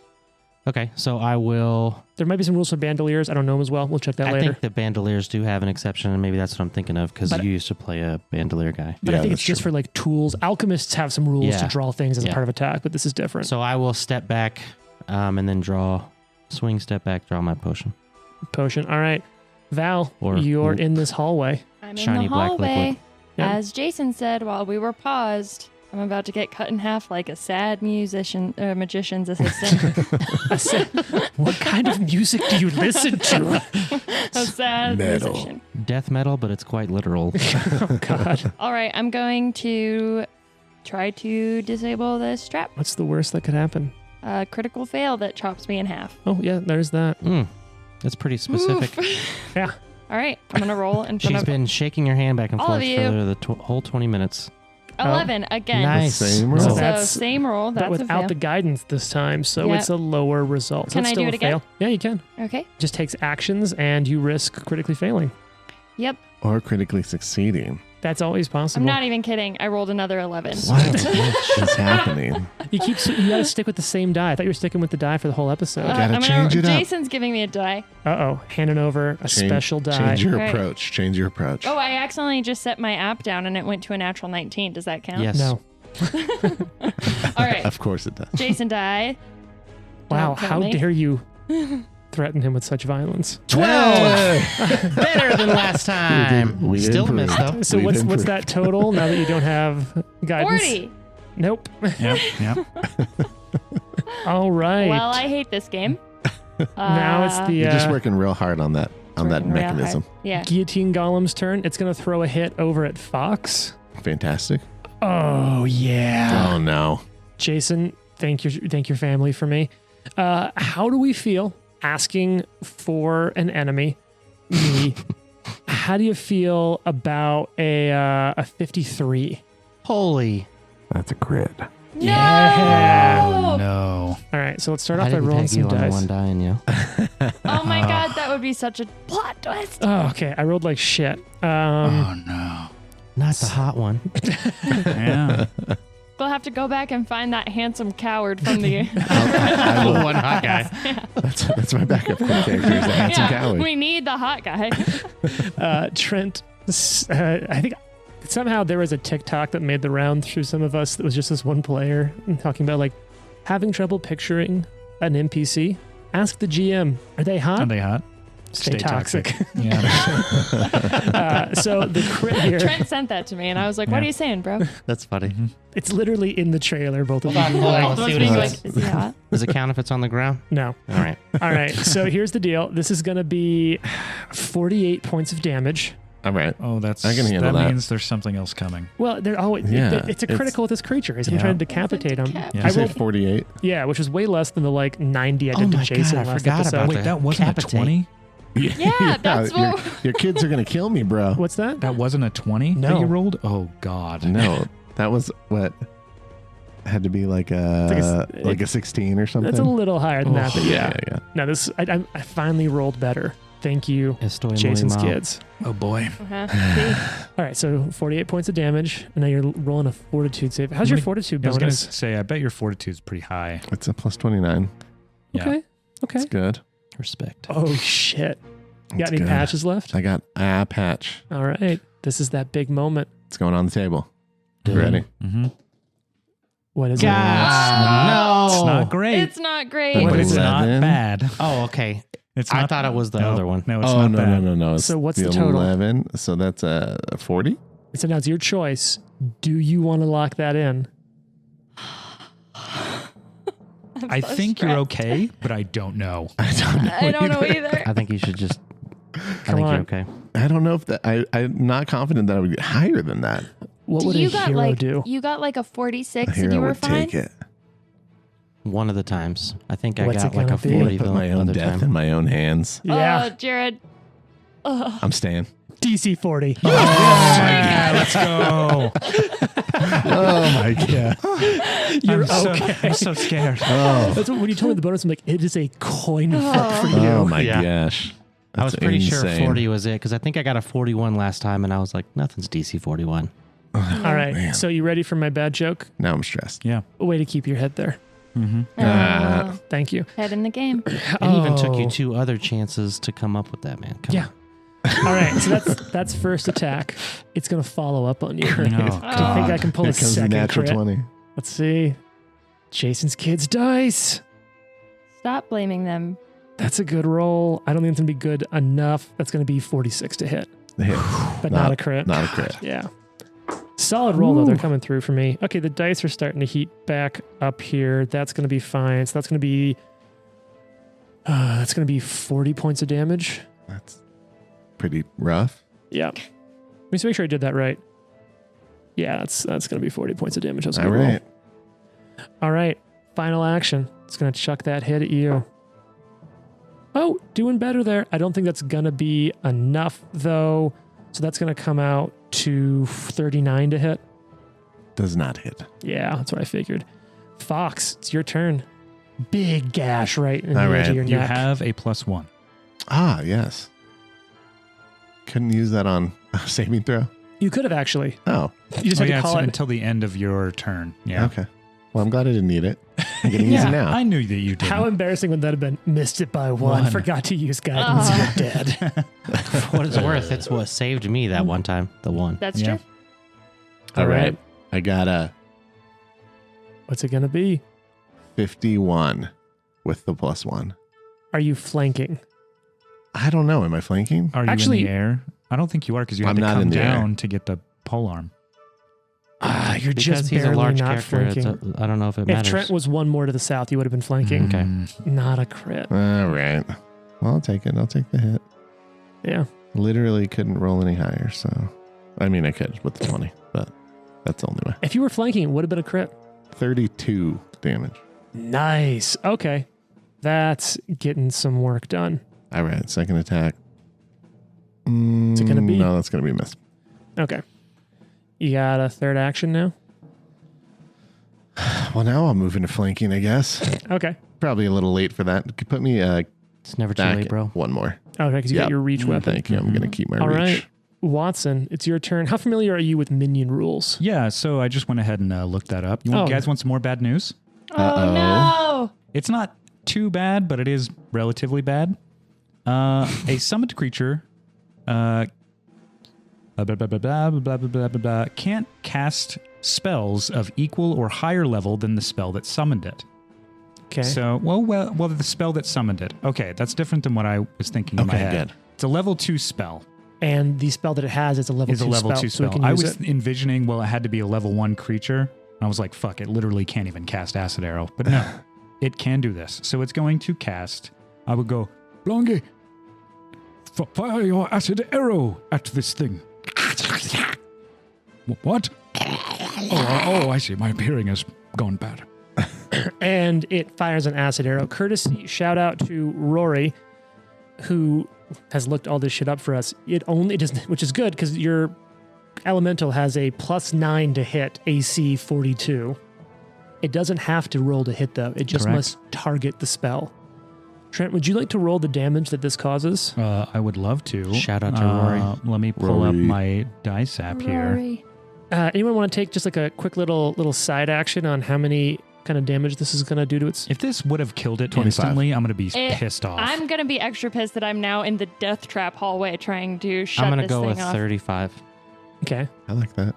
Okay, so I will. There might be some rules for bandoliers. I don't know them as well. We'll check that I later. think that bandoliers do have an exception, and maybe that's what I'm thinking of because But- you used to play a bandolier guy. But I Yeah, think that's it's just true. for like tools. Alchemists have some rules to Yeah. draw things as a Yeah. part of attack, but this is different. So I will step back, and then swing, step back, draw my potion. Potion. All right. Val, Or- you're in this hallway. I'm Shiny in the black hallway. liquid. Yeah. As Jason said while we were paused, I'm about to get cut in half like a sad magician's assistant. I said, what kind of music do you listen to? A sad Metal. musician. Death metal, but it's quite literal. Oh, God. All right, I'm going to try to disable this trap. What's the worst that could happen? Critical fail that chops me in half. Oh, yeah, there's that. That's pretty specific. Yeah. All right, I'm gonna roll in front She's of been shaking her hand back and all forth of you. for the whole 20 minutes. 11 again. Nice. Same So roll. So that's same roll. but That's a without fail. the guidance this time, so Yep. it's a lower result. So Can it's I still do a it again? fail. Yeah, you can. Okay. Just takes actions and you risk critically failing. Yep. Or critically succeeding. That's always possible. I'm not even kidding. I rolled another 11. What is happening? You gotta stick with the same die. I thought you were sticking with the die for the whole episode. Gotta change it up. Jason's giving me a die. Handing over a special die. Change your Right. approach. Change your approach. Oh, I accidentally just set my app down and it went to a natural 19. Does that count? Yes. No. All right. Of course it does. Jason die. Wow, Don't kill how me. dare you threaten him with such violence? 12! Better than last time. We Still improved. missed though. So We've what's improved. that total now that you don't have guidance? 40. Nope. Yep. Yep. All right. Well, I hate this game. now it's the You're just working real hard on that working real mechanism. hard. Yeah. guillotine golem's turn. It's going to throw a hit over at Fox. Fantastic. Oh yeah. Oh no. Jason, thank your family for me. How do we feel asking for an enemy? Me. How do you feel about a 53? Holy. That's a crit. No! Yeah. No. All right, so let's start I off by didn't rolling peg you some on the dice. one die and you. Oh my god, that would be such a plot twist. Oh, okay. I rolled like shit. Oh no. Not the hot one. Yeah. We'll have to go back and find that handsome coward from the. I will. One hot guy. That's my backup character. Is the handsome coward. we need the hot guy. Trent, I think somehow there was a TikTok that made the round through some of us that was just this one player talking about like having trouble picturing an NPC. Ask the GM, are they hot? Are they hot? Stay toxic. Yeah. So the crit here, Trent sent that to me, and I was like, "What Yeah. are you saying, bro?" That's funny. it's literally in the trailer. Both of you. Hold on, Like, let's see what Being it like, says. is he hot? Does it count if it's on the ground? no. All right. All right. So here's the deal. This is going to be 48 points of damage. All right. Oh, that's. I can handle that. means there's something else coming. Well, they're always Yeah, it's a critical with this creature. He's going to Yeah. try to decapitate him. Decap- Yeah. I I said rolled, 48. yeah, which was way less than the like 90 I Oh did to my Jason God, I last forgot episode. about Wait, that wasn't a Decapitate. 20? Yeah, that's your, what. your kids are gonna kill me, bro. What's that? That wasn't a 20 No. that you rolled? Oh, God. No, that was what had to be like a 16 or something. That's a little higher than that. But yeah, yeah. No, this I finally rolled better. Thank you, Estoy muy Jason's mal. kids. Oh, boy. Uh-huh. All right, so 48 points of damage, and now you're rolling a fortitude save. How's your fortitude I was going to bonus? say, I bet your fortitude's pretty high. It's a plus 29. Yeah. Okay. Okay. It's good. Respect. Oh shit. You got It's any good. patches left? I got a patch. All right. This is that big moment. It's going on the table. Dude. Ready? Mm-hmm. What is God, It's no. not great. It's not great. What but is it's it? not 11? bad. Oh, okay. It's I not, thought it was the no, other one. No, it's Oh, not no, bad. no. So what's the total? 11. So that's 40? it? So now it's your choice. Do you want to lock that in? I think you're okay, but I don't know. I don't know. I don't know either. I think you should just. I Come think on. you're okay. I don't know if that. I'm not confident that I would get higher than that. What would a you got hero like do? you got like a A 46 and hero you were would fine. take it. One of the times. I think I What's got it like gonna a be? 40 Put the my own other death time. in my own hands. Yeah. Jared. Ugh. I'm staying. DC 40. Yeah, let's go. Oh my god. You're I'm okay. I'm so scared. Oh. That's what, when you told me the bonus, I'm like, it is a coin flip for you. Oh my Yeah. gosh. I was That's pretty sure insane. 40 was it because I think I got a 41 last time and I was like, nothing's DC 41. All right. man. So you ready for my bad joke? Now I'm stressed. Yeah. A way to keep your head there. Mm-hmm. Oh, Thank you. head in the game. It even took you Oh. 2 other chances to come up with that, man. Come Yeah. All right. So that's first attack. It's going to follow up on you. Oh, Do you think I can pull Here a comes the second natural crit? 20. Let's see. Jason's kids dice. Stop blaming them. That's a good roll. I don't think it's going to be good enough. That's going to be 46 to hit, Hit. but not a crit. Not a crit. Yeah. Solid roll, though. They're coming through for me. Okay, the dice are starting to heat back up here. That's going to be fine. So that's going to be 40 points of damage. That's pretty rough. Yeah. Let me just make sure I did that right. Yeah, that's going to be 40 points of damage. That's a All good roll. right. All right. Final action. It's going to chuck that hit at you. Oh, doing better there. I don't think that's going to be enough, though. So that's going to come out to 39 to hit. Does not hit. Yeah, that's what I figured. Fox, it's your turn. Big gash right in the All edge of right. your You neck. have a +1. Ah, yes. Couldn't use that on a saving throw. You could have actually. Oh, You just had to it's call it. until the end of your turn. Yeah. okay. Well, I'm glad I didn't need it. I'm getting Yeah, easy now. I knew that you did. How embarrassing would that have been? Missed it by one. Forgot to use guidance. You're dead. For what it's worth, it's what saved me that one time. The one. That's Yeah. true. All right. I got a What's it going to be? 51 with the +1. Are you flanking? I don't know. Am I flanking? Are you Actually- in the air? I don't think you are because you have I'm to not come in the air. down to get the pole arm. You're Because just he's a barely large not character, flanking. I don't know if it If matters. Trent was one more to the south, you would have been flanking. Okay. Not a crit. All right. Well, I'll take it. I'll take the hit. Yeah. Literally couldn't roll any higher. So, I mean, I could with the 20, but that's the only way. If you were flanking, it would have been a crit. 32 damage. Nice. Okay. That's getting some work done. All right. Second attack. What's it gonna be? No, that's going to be missed. Okay. You got a third action now? Well, now I'll move into flanking, I guess. Okay. Probably a little late for that. Could put me It's never too back late, bro. one more. Okay, because you Yep. got your reach weapon. Thank you. I'm going to keep my All reach. right. Watson, it's your turn. How familiar are you with minion rules? Yeah, so I just went ahead and looked that up. You guys want some more bad news? Oh no. It's not too bad, but it is relatively bad. A summoned creature can't cast spells of equal or higher level than the spell that summoned it. Okay. So, well, the spell that summoned it. Okay, that's different than what I was thinking in my Okay, head. good. It's a level 2 spell. And the spell that it has is a level 2 It's a level 2 so we spell. can I use was it. envisioning, it had to be a level 1 creature. And I was like, fuck, it literally can't even cast Acid Arrow. But no, it can do this. So it's going to cast. I would go, Blongy, fire your Acid Arrow at this thing. What? Oh, I see. My hearing has gone bad. And it fires an acid arrow. Courtesy, shout out to Rory, who has looked all this shit up for us. It only does, which is good because your elemental has a +9 to hit AC 42. It doesn't have to roll to hit though. It just Correct. must target the spell. Trent, would you like to roll the damage that this causes? I would love to. Shout out to Rory. Let me pull up Rory. my dice app here. Rory. Anyone want to take just like a quick little side action on how many kind of damage this is going to do to its? If this would have killed it 25. instantly, I'm going to be It- pissed off. I'm gonna be extra pissed that I'm now in the death trap hallway trying to shut I'm going to this go thing with off. 35. Okay. I like that.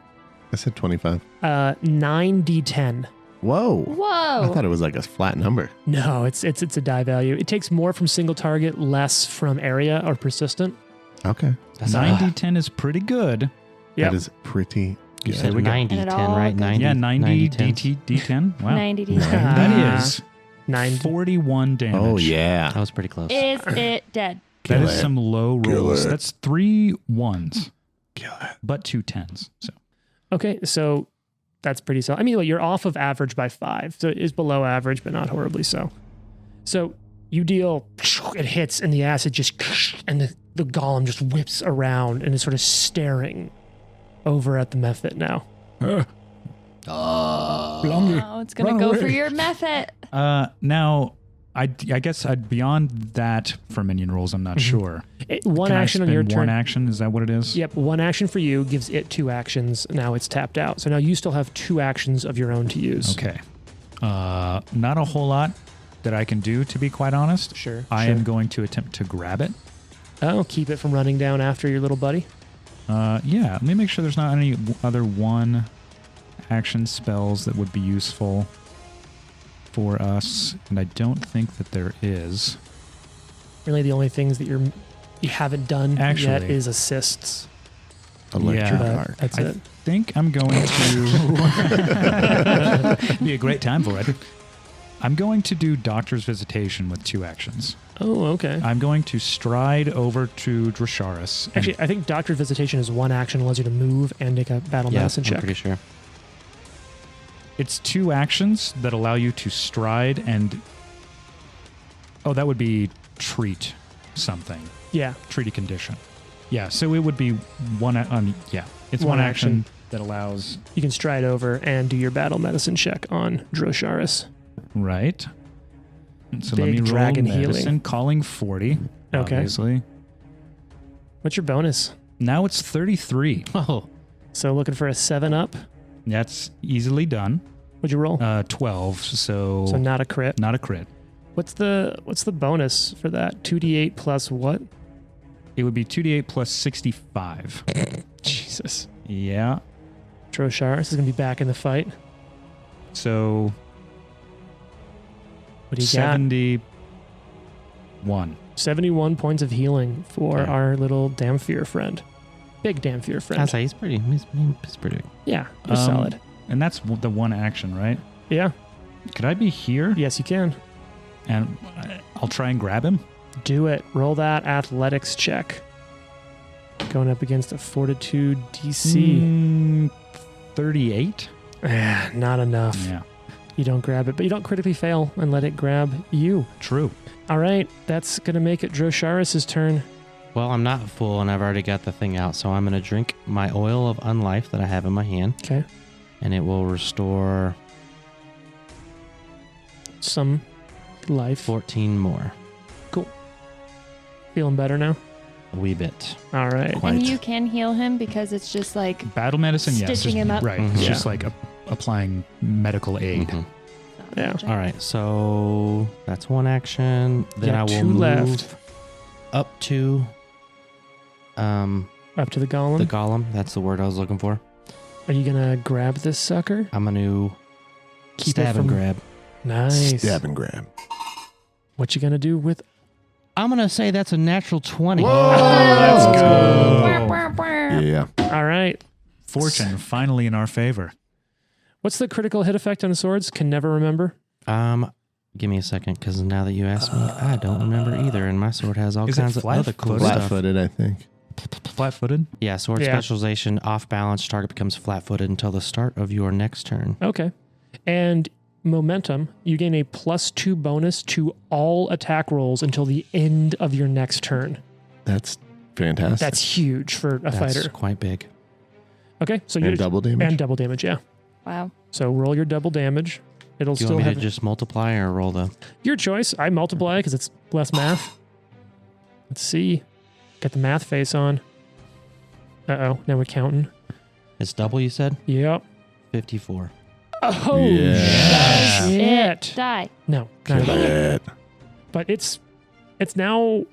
I said 25. 9d10. Whoa. I Whoa. thought it was like a flat number. No, it's a die value. It takes more from single target, less from area or persistent. Okay. That's 90-10 is pretty good. Yep. That is pretty You good. said we go. 90, And it 10, all right? goes- 90, Yeah, 90 10s. D10. Wow. 90 D. That is 9. 41 damage. Oh, yeah. That was pretty close. Is it dead? That Kill is it. some low Kill rolls. it. That's 3 1s, Kill it. but 2 10s. So Okay, so that's pretty solid. I mean, you're off of average by 5, so it is below average, but not horribly so. So you deal, it hits, and the acid just, and the golem just whips around and is sort of staring over at the method now. Oh, it's gonna Run go away. for your method. now, I guess beyond that for minion rolls, I'm not sure. One Can I action on your spend turn. One action, is that what it is? Yep, one action for you gives it 2 actions. Now it's tapped out. So now you still have 2 actions of your own to use. Okay. Not a whole lot that I can do, to be quite honest. Sure. I sure. am going to attempt to grab it. Oh, keep it from running down after your little buddy. Yeah, let me make sure there's not any other one action spells that would be useful for us, and I don't think that there is. Really, the only things that you haven't done yet Actually. is assists. Electric Yeah. arc. That's I it. think I'm going to be a great time for it. I'm going to do Doctor's Visitation with 2 actions. Oh, okay. I'm going to stride over to Drasharis. and- Actually, I think Doctor Visitation is 1 action, allows you to move and make a battle Yeah, medicine I'm check. pretty sure. it's 2 actions that allow you to stride and... Oh, that would be treat something, Yeah. treat a condition. Yeah, so it would be it's One one action that allows You can stride over and do your battle medicine check on Drosharis. right. So let Big me roll dragon medicine, healing. calling 40. Okay. Obviously. What's your bonus? Now it's 33. Oh, So looking for a 7 up. That's easily done. What'd you roll? 12. So Not a crit. not a crit. What's the bonus for that? 2d8 plus what? It would be 2d8 plus 65. Jesus. Yeah. Drosharis is gonna be back in the fight. So What do you 71. got? 71 points of healing for Okay. our little Damphir friend. Big Damphir friend. I'd say he's pretty big. Yeah, he's solid. And that's the one action, right? Yeah. Could I be here? Yes, you can. And I'll try and grab him. Do it. Roll that athletics check. Going up against a fortitude DC. 38. Not enough. Yeah, You don't grab it, but you don't critically fail and let it grab you. true. All right, that's going to make it Drosharis' turn. Well, I'm not full and I've already got the thing out, so I'm going to drink my oil of unlife that I have in my hand, Okay. and it will restore Some life. 14 more. Feeling better now? A wee bit. All right. Quite. And you can heal him because it's just like Battle medicine, yes. Stitching him up. Right. Mhm. It's Yeah. just like applying medical aid. Mhm. Yeah. All right, so that's one action. Then Yeah, I will 2 move left. up to Up to the golem. the golem. That's the word I was looking for. Are you going to grab this sucker? I'm going to Keep it stab and from- grab. Nice. Stab and grab. What you going to do with... I'm going to say that's a natural 20. Let's go. Yeah. All right. Fortune finally in our favor. What's the critical hit effect on swords? Can never remember. Give me a second, because now that you asked me, I don't remember either, and my sword has all Is it kinds of other cool flat-footed? stuff. Flat-footed, I think. Flat-footed. Yeah, sword Yeah. specialization, off balance, target becomes flat-footed until the start of your next turn. Okay. And momentum, you gain a +2 bonus to all attack rolls until the end of your next turn. That's fantastic. That's huge for a That's fighter. quite big. Okay, so you and double damage. and double damage, yeah. Wow. So roll your double damage. It'll Do you still want me have to just multiply or roll the... your choice. I multiply because it's less math. Let's see. Got the math face on. Uh-oh, now we're counting. It's double, you said? Yep. 54. Oh, Yeah. shit. Die. No, not at all. Shit. But it's now,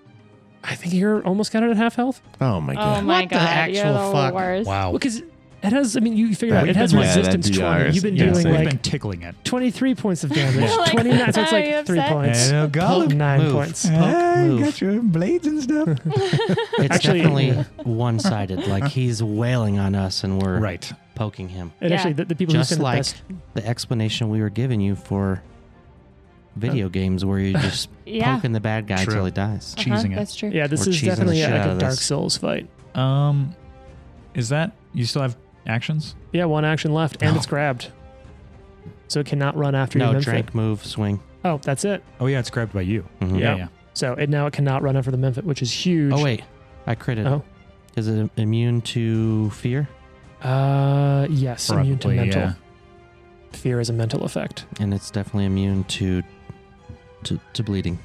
I think you're almost got it at half health. Oh my Oh god. my What the god. actual You're the fuck? worst. Wow. Because it has, I mean, you figure out We've it has been- resistance that 20. DR is You've been insane. doing We've like been tickling it. 23 points of damage. Like, 29, so it's are like you 3 upset? points. Hey, golem. 9 Move. points. Poke, move. got your blades and stuff. It's Actually- definitely one-sided. Like he's wailing on us and we're Right. poking him. And Yeah. actually, the people who Just send the like best. the explanation we were giving you for video games where you're just Yeah. poking the bad guy True. till he dies. Cheesing it. That's true. Yeah, this We're is cheesing the definitely shit like out a of Dark this. Souls fight. Is that you still have actions? Yeah, 1 action left, and it's grabbed. So it cannot run after your No, Memphit. drink, move, swing. Oh, that's it. Oh yeah, it's grabbed by you. Mhm. Yeah. Yeah. So it now it cannot run after the Memphit, which is huge. Oh, wait. I critted. Oh. Is it immune to fear? Yes, immune to Probably, mental. yeah. Fear is a mental effect. And it's definitely immune to bleeding.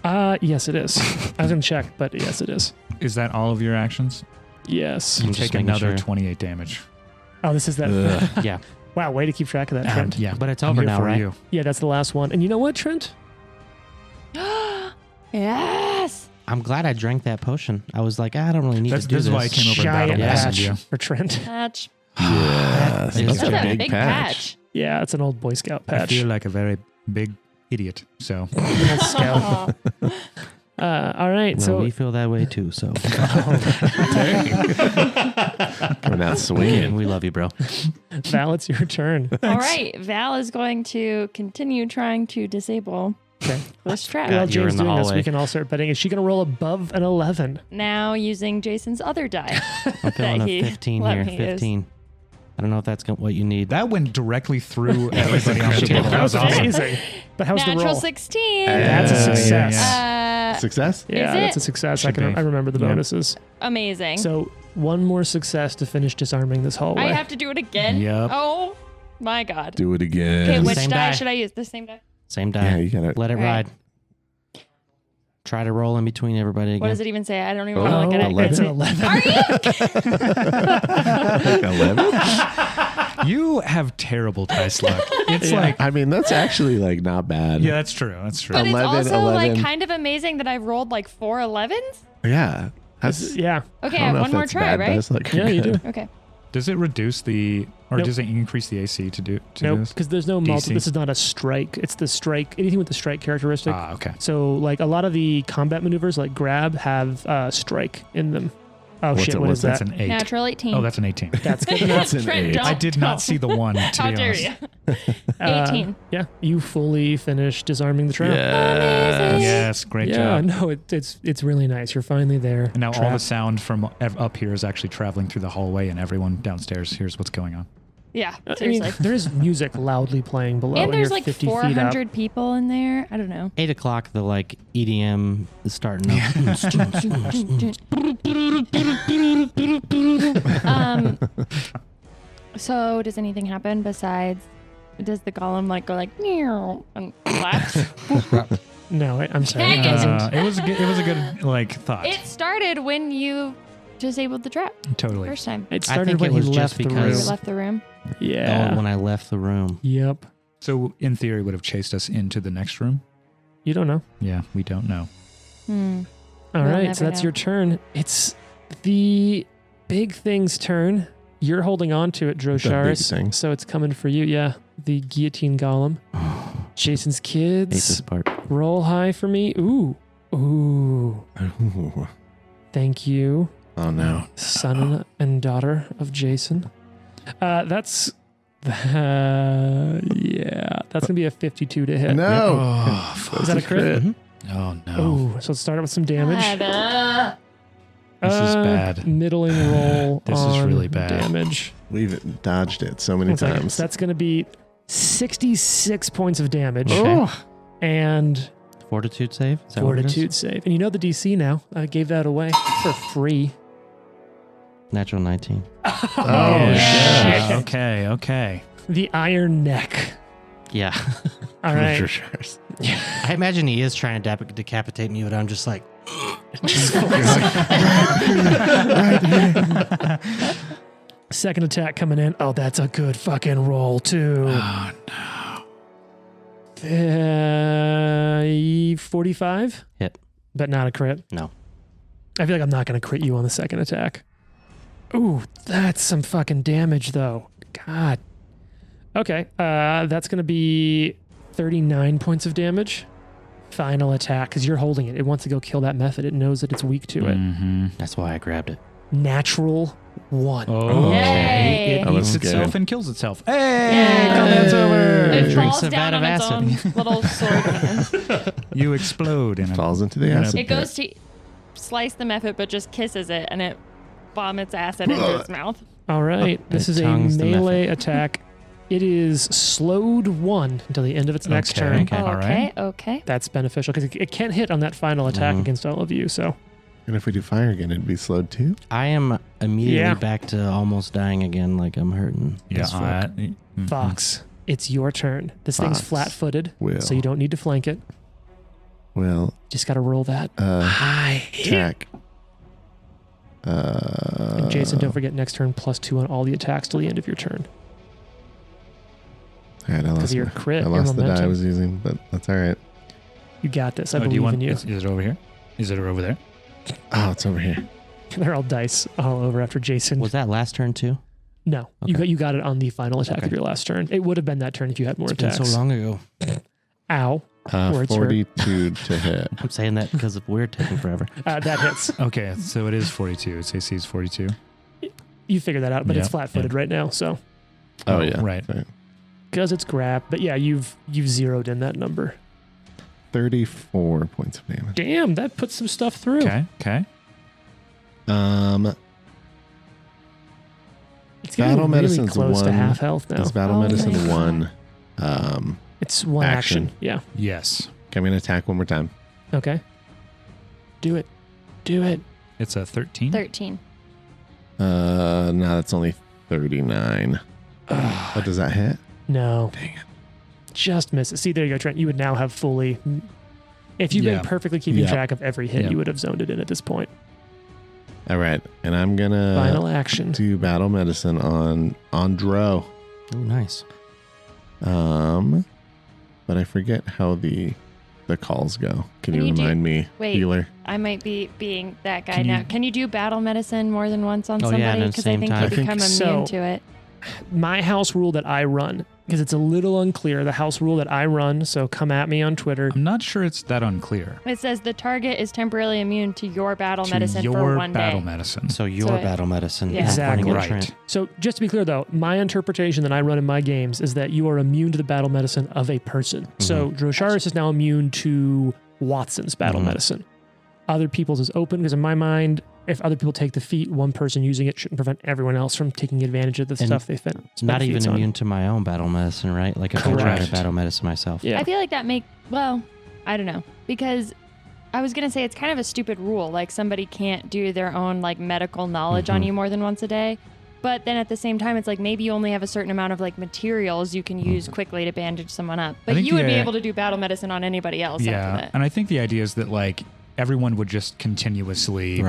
Yes, it is. I was going to check, but yes, it is. Is that all of your actions? Yes. I'm You just take making another sure. 28 damage. Oh, this is that. Ugh. Yeah. Wow, way to keep track of that, Trent. Yeah. But it's I'm over here now, for right? you. Yeah, that's the last one. And you know what, Trent? Yes. I'm glad I drank that potion. I was like, I don't really need This to do is this. why I came over and Giant battle Yeah. patch you. for Trent. Patch. Yes. Is That's that a That's a big patch. Yeah, it's an old Boy Scout I patch. feel like a very big idiot. So Old Scout. Oh. All right, Well, so we feel that way too, so. Coming out And swinging. we love you, bro. Val, it's your turn. All right. Val is going to continue trying to disable Okay. the strap. While you're Jane's in the doing this, hallway. we can all start betting. Is she going to roll above an 11? Now using Jason's other die. I'm feeling That a he 15 let here. me use. 15. I don't know if that's what you need. that went directly through everybody on the incredible. table. That was awesome. amazing. But how's the Natural roll? 16. That's a Yeah, success. yeah, Success? Yeah, Is that's it? a success. Should be. I remember the Yep. bonuses. Amazing. So one more success to finish disarming this hallway. I have to do it again? Yep. Oh, my God. Do it again. Okay, which Same die die. should I use? The same die? Same die. Yeah, you gotta. Let it All right. ride. Try to roll in between everybody again. What does it even say? I don't even Oh, want to look at it. It's 11. an 11. Are you? 11? You have terrible dice luck. It's Yeah. like, I mean, that's actually like not bad. yeah, that's true. That's true. But 11, it's also 11. like kind of amazing that I rolled like 4 11s. Yeah. That's, Yeah. Okay, I I don't have know one if more that's try, bad right? dice luck. Yeah, you do. Okay. Does it reduce the, or Nope. does it increase the AC to do Nope, this? because there's no DC. multi. This is not a strike. It's the strike. Anything with the strike characteristic. Ah, okay. So like a lot of the combat maneuvers, like grab, have strike in them. Oh What's shit! it- What what's is That's that? an 8. Natural 18. Oh, that's an 18. That's good enough. That's an Trent, 8. don't- I did not see the 1, to How be dare honest. you? 18. Yeah, you fully finished disarming the trap. Amazing. Yes, great Yeah, job. no, it's really nice. You're finally there. And now all the Trapped. sound from up here is actually traveling through the hallway, and everyone downstairs hears what's going on. Yeah, I mean, seriously. there is music loudly playing below, And there's you're like 50 feet up. 400 people in there. I don't know. 8 o'clock, the like EDM is starting up. So does anything happen besides? Does the golem like go like meow and collapse? No, I'm sorry. Dang It it. doesn't. It was a good like thought. It started when you disabled the trap Totally. first time. It I started think when it he was left just the You room. because- left the room. Yeah. Oh, when I left the room. Yep. So in theory, would have chased us into the next room. You don't know. Yeah, we don't know. All We'll right, never so that's know. your turn. It's the big thing's turn. You're holding on to it, The big Drosharis. thing. So it's coming for you. Yeah, the guillotine golem. Jason's Hate this kids. part. Roll high for me. Ooh. Ooh. Ooh. Thank you, Oh no. son and daughter of Jason. That's yeah. That's gonna be a 52 to hit. No. Oh, Is that a crit? Oh no. Ooh. So let's start out with some damage. This is bad. Middling roll. This is on really bad. Damage. We've dodged it so many One second. times. That's going to be 66 points of damage Oh. and Fortitude save? Is that what it is? fortitude save. And you know the DC now. I gave that away for free. Natural 19. Oh, Yeah. shit. Okay. The iron neck. Yeah. All right. I imagine he is trying to decapitate me, but I'm just like, Second attack coming in. Oh, that's a good fucking roll too. Oh 45, hit. but not a crit. No. I feel like I'm not going to crit you on the second attack. Ooh, that's some fucking damage though. God. Okay, that's going to be 39 points of damage. Final attack, because you're holding it. It wants to go kill that method. It knows that it's weak to it. Mm-hmm. That's why I grabbed it. Natural 1. Oh, Yay. It Oh, eats that's itself good. and kills itself. Yay. Hey, combat's over. It Drinks falls a vat down of on its own acid. little sword hands. You explode in a Falls into the Yeah. acid. It goes to slice the method, but just kisses it, and it vomits acid into its mouth. All right, this It is a tongues the melee attack. It is slowed 1 until the end of its next Okay. turn. Okay. All right. Okay. That's beneficial because it can't hit on that final attack Mhm. against all of you. So And if we do fire again, it'd be slowed too. I am immediately Yeah. back to almost dying again, like I'm hurting. Yeah. as fuck. Fox, it's your turn. This thing's Fox flat-footed, will. so you don't need to flank it. Well, Just got to roll that. high attack. And Jason, don't forget next turn +2 on all the attacks till the end of your turn. All right, I Because lost, of your my- crit, I your lost the die I momentum. was using, but that's all right. You got this. I do believe you want? in you. Is it over here? Is it over there? Oh, it's over here. They're all dice all over after Jason. Was that last turn too? No, Okay. you got it on the final attack of Okay. your last turn. It would have been that turn if you had more It's been attacks. so long ago. Ow. Words hurt. 42 to hit. I'm saying that because we're taking forever. That hits. Okay, so it is 42. Its AC is 42. You figured that out, but it's Yeah, flat-footed right now, so Oh, yeah. Right. because it's grab. But yeah, you've zeroed in that number. 34 points of damage. Damn, that puts some stuff through. Okay. It's getting Battle really medicine's close to one. half health now. Is battle Oh my medicine God. 1? It's one action. Action. Yeah. Yes. Okay, I'm going to attack one more time. Okay. Do it. Do it. It's a 13. 13. No, that's only 39. What does that hit? No. Dang it. Just miss it. See, there you go, Trent. You would now have fully... If you've been perfectly keeping track of every hit, you would have zoned it in at this point. All right. And I'm going to... Final action. Do battle medicine on Dro. Oh, nice. But I forget how the calls go. Can you remind me, Wait, healer? I might be being that guy now. Can you do battle medicine more than once on Oh, somebody? yeah, and at the Because same I think time. you become immune to it. My house rule that I run, because it's a little unclear, the house rule that I run, so come at me on Twitter. I'm not sure it's that unclear. It says the target is temporarily immune to your battle medicine your for 1 battle day. medicine. So your battle medicine. Yeah. Exactly. pointing at Right. Trent. So just to be clear, though, my interpretation that I run in my games is that you are immune to the battle medicine of a person. So Drosharis is now immune to Watson's battle medicine. Other people's is open because in my mind, if other people take the feat, one person using it shouldn't prevent everyone else from taking advantage of the stuff they spent. Not even feats on. immune to my own battle medicine, right? Like if I try to battle medicine myself. Yeah. I feel like that I don't know, because I was going to say it's kind of a stupid rule. Like somebody can't do their own like medical knowledge on you more than once a day. But then at the same time, it's like maybe you only have a certain amount of like materials you can use quickly to bandage someone up. But you would be able to do battle medicine on anybody else after that. And I think the idea is that like everyone would just continuously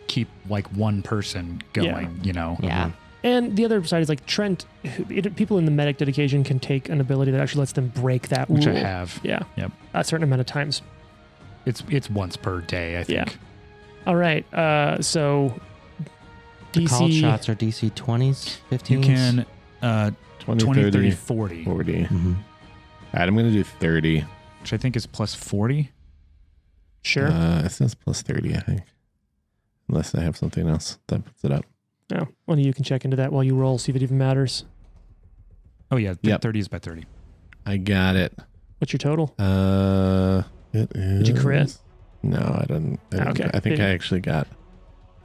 keep like one person going, you know? Yeah. And the other side is like Trent, people in the medic dedication can take an ability that actually lets them break that Which rule. I have. Yeah. Yep. A certain amount of times. It's once per day, I think. All right. So The DC called shots are DC 20s, 15s? You can 20, 20, 30, 30, 40. 40. Mm-hmm. All right, I'm going to do 30. Which I think is plus 40. Sure. It says plus 30, I think. Unless I have something else that puts it up. No. One of you can check into that while you roll, see if it even matters. Oh, yeah. Yep. 30 is by 30. I got it. What's your total? It is... Did you crit? No, I didn't. Okay. I think I actually got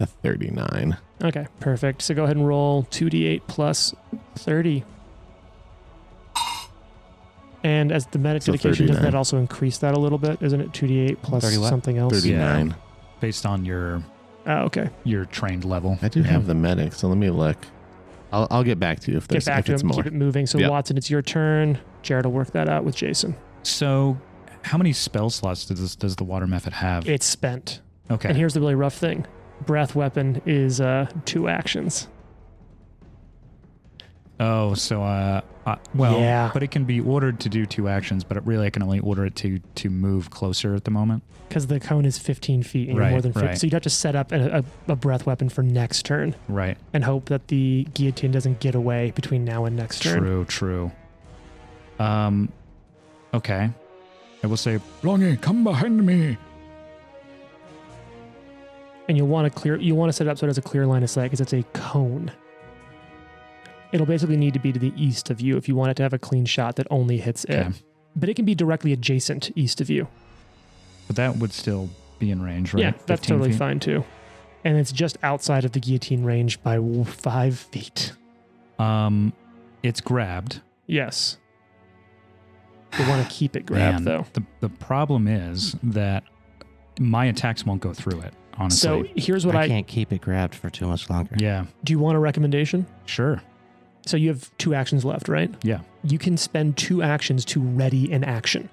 a 39. Okay, perfect. So go ahead and roll 2d8 plus 30. And as the medic So dedication, doesn't 39. that also increase that a little bit? Isn't it 2d8 plus 30 what? something else? 39. Based on your Okay. trained level. I do have the medic, so let me look. I'll get back to you if Get there's back if to it's him, more. keep it moving. So Yep. Watson, it's your turn. Jared will work that out with Jason. So how many spell slots does the water method have? It's spent. Okay. And here's the really rough thing. Breath weapon is 2 actions. Oh, so well, Yeah. but it can be ordered to do 2 actions, but I can only order it to move closer at the moment. Because the cone is 15 feet and Right, you're more than 50. right. So you'd have to set up a breath weapon for next turn Right. and hope that the guillotine doesn't get away between now and next turn. True. Okay. I will say, Longy, come behind me. And you'll want to set it up so it has a clear line of sight because it's a cone. It'll basically need to be to the east of you if you want it to have a clean shot that only hits it. Okay. But it can be directly adjacent east of you. But that would still be in range, right? Yeah, that's 15 totally feet? fine too. And it's just outside of the guillotine range by 5 feet. It's grabbed. Yes. You want to keep it grabbed Man, though. The problem is that my attacks won't go through it, honestly. So here's what I can't keep it grabbed for too much longer. Yeah, do you want a recommendation? sure. So you have 2 actions left, right? Yeah. You can spend 2 actions to ready an action.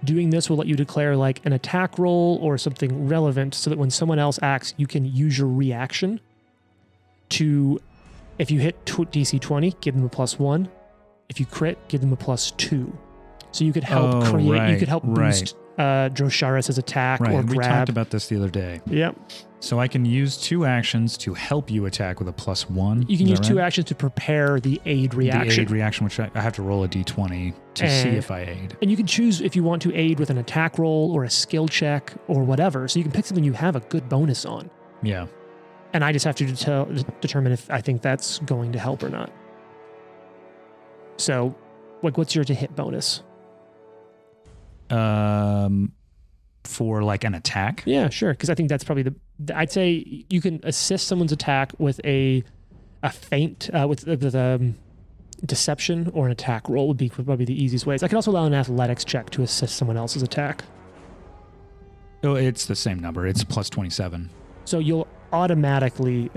Doing this will let you declare like an attack roll or something relevant so that when someone else acts, you can use your reaction to, if you hit DC 20, give them a +1. If you crit, give them a +2. So you could help you could help boost Drosharis' attack Right. or We grab. talked about this the other day. Yep. So I can use 2 actions to help you attack with a +1. You can Is use that 2 right? actions to prepare the aid The reaction. aid reaction, which I have to roll a d20 to see if I aid. And you can choose if you want to aid with an attack roll or a skill check or whatever. So you can pick something you have a good bonus on. Yeah. And I just have to determine if I think that's going to help or not. So, like, what's your to hit bonus? For like an attack. Yeah, sure. Because I think that's probably I'd say you can assist someone's attack with a feint, with deception or an attack roll would be probably the easiest ways. I could also allow an athletics check to assist someone else's attack. Oh, it's the same number. It's plus 27. So you'll automatically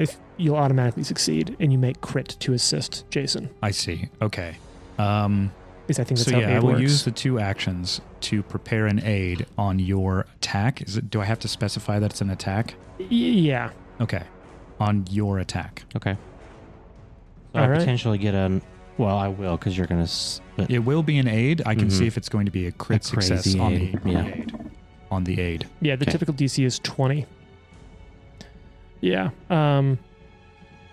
succeed, and you make crit to assist Jason. I see. Okay. Because I think that's So how yeah, I aid will works. use the 2 actions to prepare an aid on your attack. Do I have to specify that it's an attack? Yeah. Okay. On your attack. Okay. So All I right. potentially get a. Well, I will because you're gonna. But It will be an aid. I can Mhm. see if it's going to be a crit A crazy success on the aid, yeah. aid. On the aid. Yeah, the Okay. typical DC is 20. Yeah.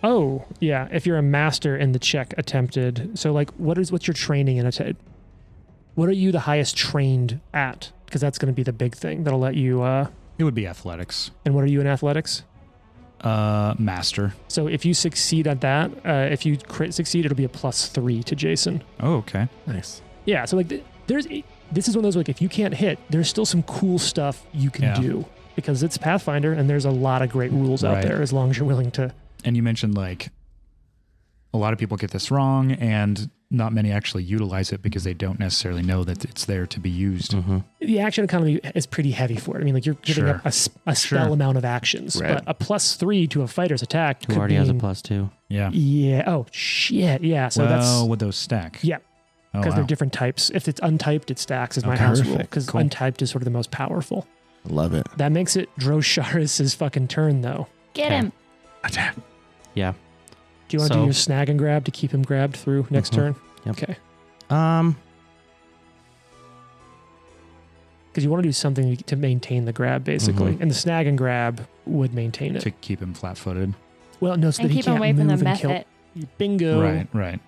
Oh, yeah. If you're a master in the check attempted, so like, what's your training in attack? What are you the highest trained at? Because that's going to be the big thing that'll let you. It would be athletics. And what are you in athletics? Master. So if you succeed at that, if you crit succeed, it'll be a +3 to Jason. Oh, okay. Nice. Yeah. So like, this is one of those like, if you can't hit, there's still some cool stuff you can Yeah. do because it's Pathfinder and there's a lot of great rules out Right. there as long as you're willing to. And you mentioned like a lot of people get this wrong and not many actually utilize it because they don't necessarily know that it's there to be used. Mhm. The action economy is pretty heavy for it. I mean, like you're giving Sure. up a spell Sure. amount of actions, Right. but a +3 to a fighter's attack Who could already has a mean- +2? Yeah. Yeah. Oh shit. Yeah. So well, that's would those stack? yeah, Oh, because wow. they're different types. If it's untyped, it stacks. Is my Okay. house rule Perfect. because Cool. untyped is sort of the most powerful. Love it. That makes it Drosharis' fucking turn though. Get Okay. him. Attack. Yeah. Do you want to do So- your snag and grab to keep him grabbed through next Mhm. turn? Yep. Okay. Because you want to do something to maintain the grab, basically, Mhm. and the snag and grab would maintain it. To keep him flat-footed. Well, no, so And that he keep him can't away from the move and kill. method. Bingo. Right, right.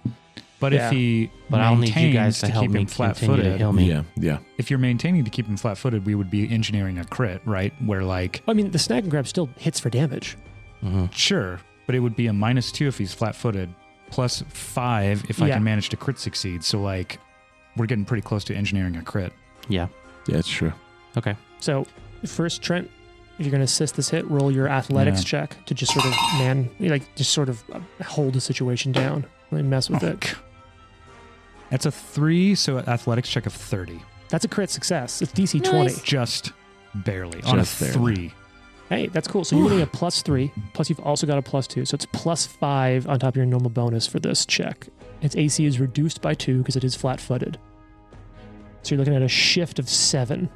But Yeah. if he But I'll need you guys maintains to help keep me him continue to flat-footed, heal me. Yeah. Yeah. if you're maintaining to keep him flat-footed, we would be engineering a crit, right? Where like, I mean, the snag and grab still hits for damage. Mhm. sure, but it would be a -2 if he's flat-footed, +5 if I Yeah. can manage to crit succeed. So like, we're getting pretty close to engineering a crit. Yeah. Yeah, it's true. Okay. So, first, Trent, if you're going to assist this hit, roll your athletics check to just sort of just sort of hold the situation down. Really mess with it. That's a 3, so an athletics check of 30. That's a crit success. It's DC Nice. 20. Just barely. On a Just barely. 3. Hey, that's cool. So you're getting a +3, plus you've also got a +2. So it's +5 on top of your normal bonus for this check. Its AC is reduced by 2 because it is flat-footed. So you're looking at a shift of 7.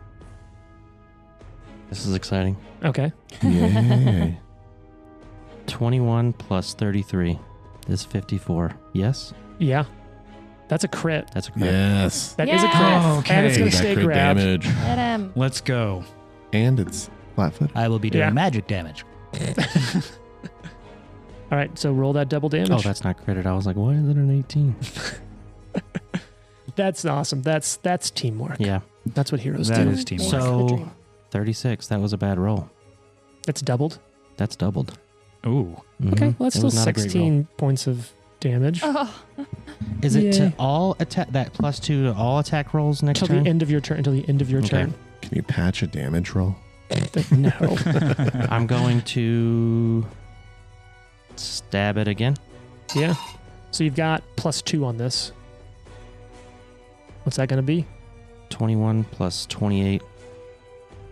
This is exciting. Okay. Yay. 21 plus 33 is 54. Yes? Yeah. That's a crit. That's a crit. Yes. That is a Yes. crit. Oh, okay. And it's going to That stay crit grabbed. damage. Get him. Let's go. And it's flat-footed. I will be doing Yeah. magic damage. All right, so roll that double damage. Oh, that's not critted. I was like, why is it an 18? That's awesome. That's teamwork. Yeah. That's what heroes That do. is teamwork. So 36. That was a bad roll. That's doubled. That's doubled. Ooh. Mhm. Okay, well, that's It still was not a great roll. 16 points of damage. Oh, Is it Yeah. to all attack that +2 to all attack rolls next Until turn? the end of your turn. Until the end of your Okay. turn. Can you patch a damage roll? No. I'm going to stab it again. Yeah. So you've got +2 on this. What's that going to be? 21 plus 28,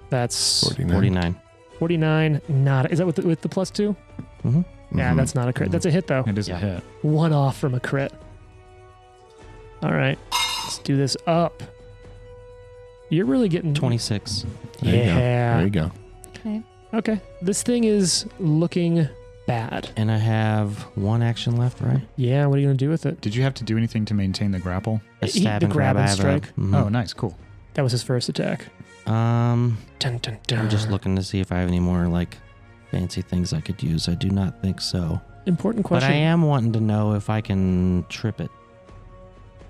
That's 49. 49. 49. Not. Is that with the +2? Mm-hmm. Yeah, Mhm. that's not a crit. That's a hit though. It is Yeah. a hit. One off from a crit. All right. Let's do this up. You're really getting 26. There you go. Yeah. There you go. okay. Okay. This thing is looking bad. And I have one action left, right? Yeah. What are you going to do with it? Did you have to do anything to maintain the grapple? A He- stab the and grab. grab and I have strike. A, Oh, nice. Cool. That was his first attack. I'm Dun, dun, dun. just looking to see if I have any more like fancy things I could use. I do not think so. Important But question. I am wanting to know if I can trip it.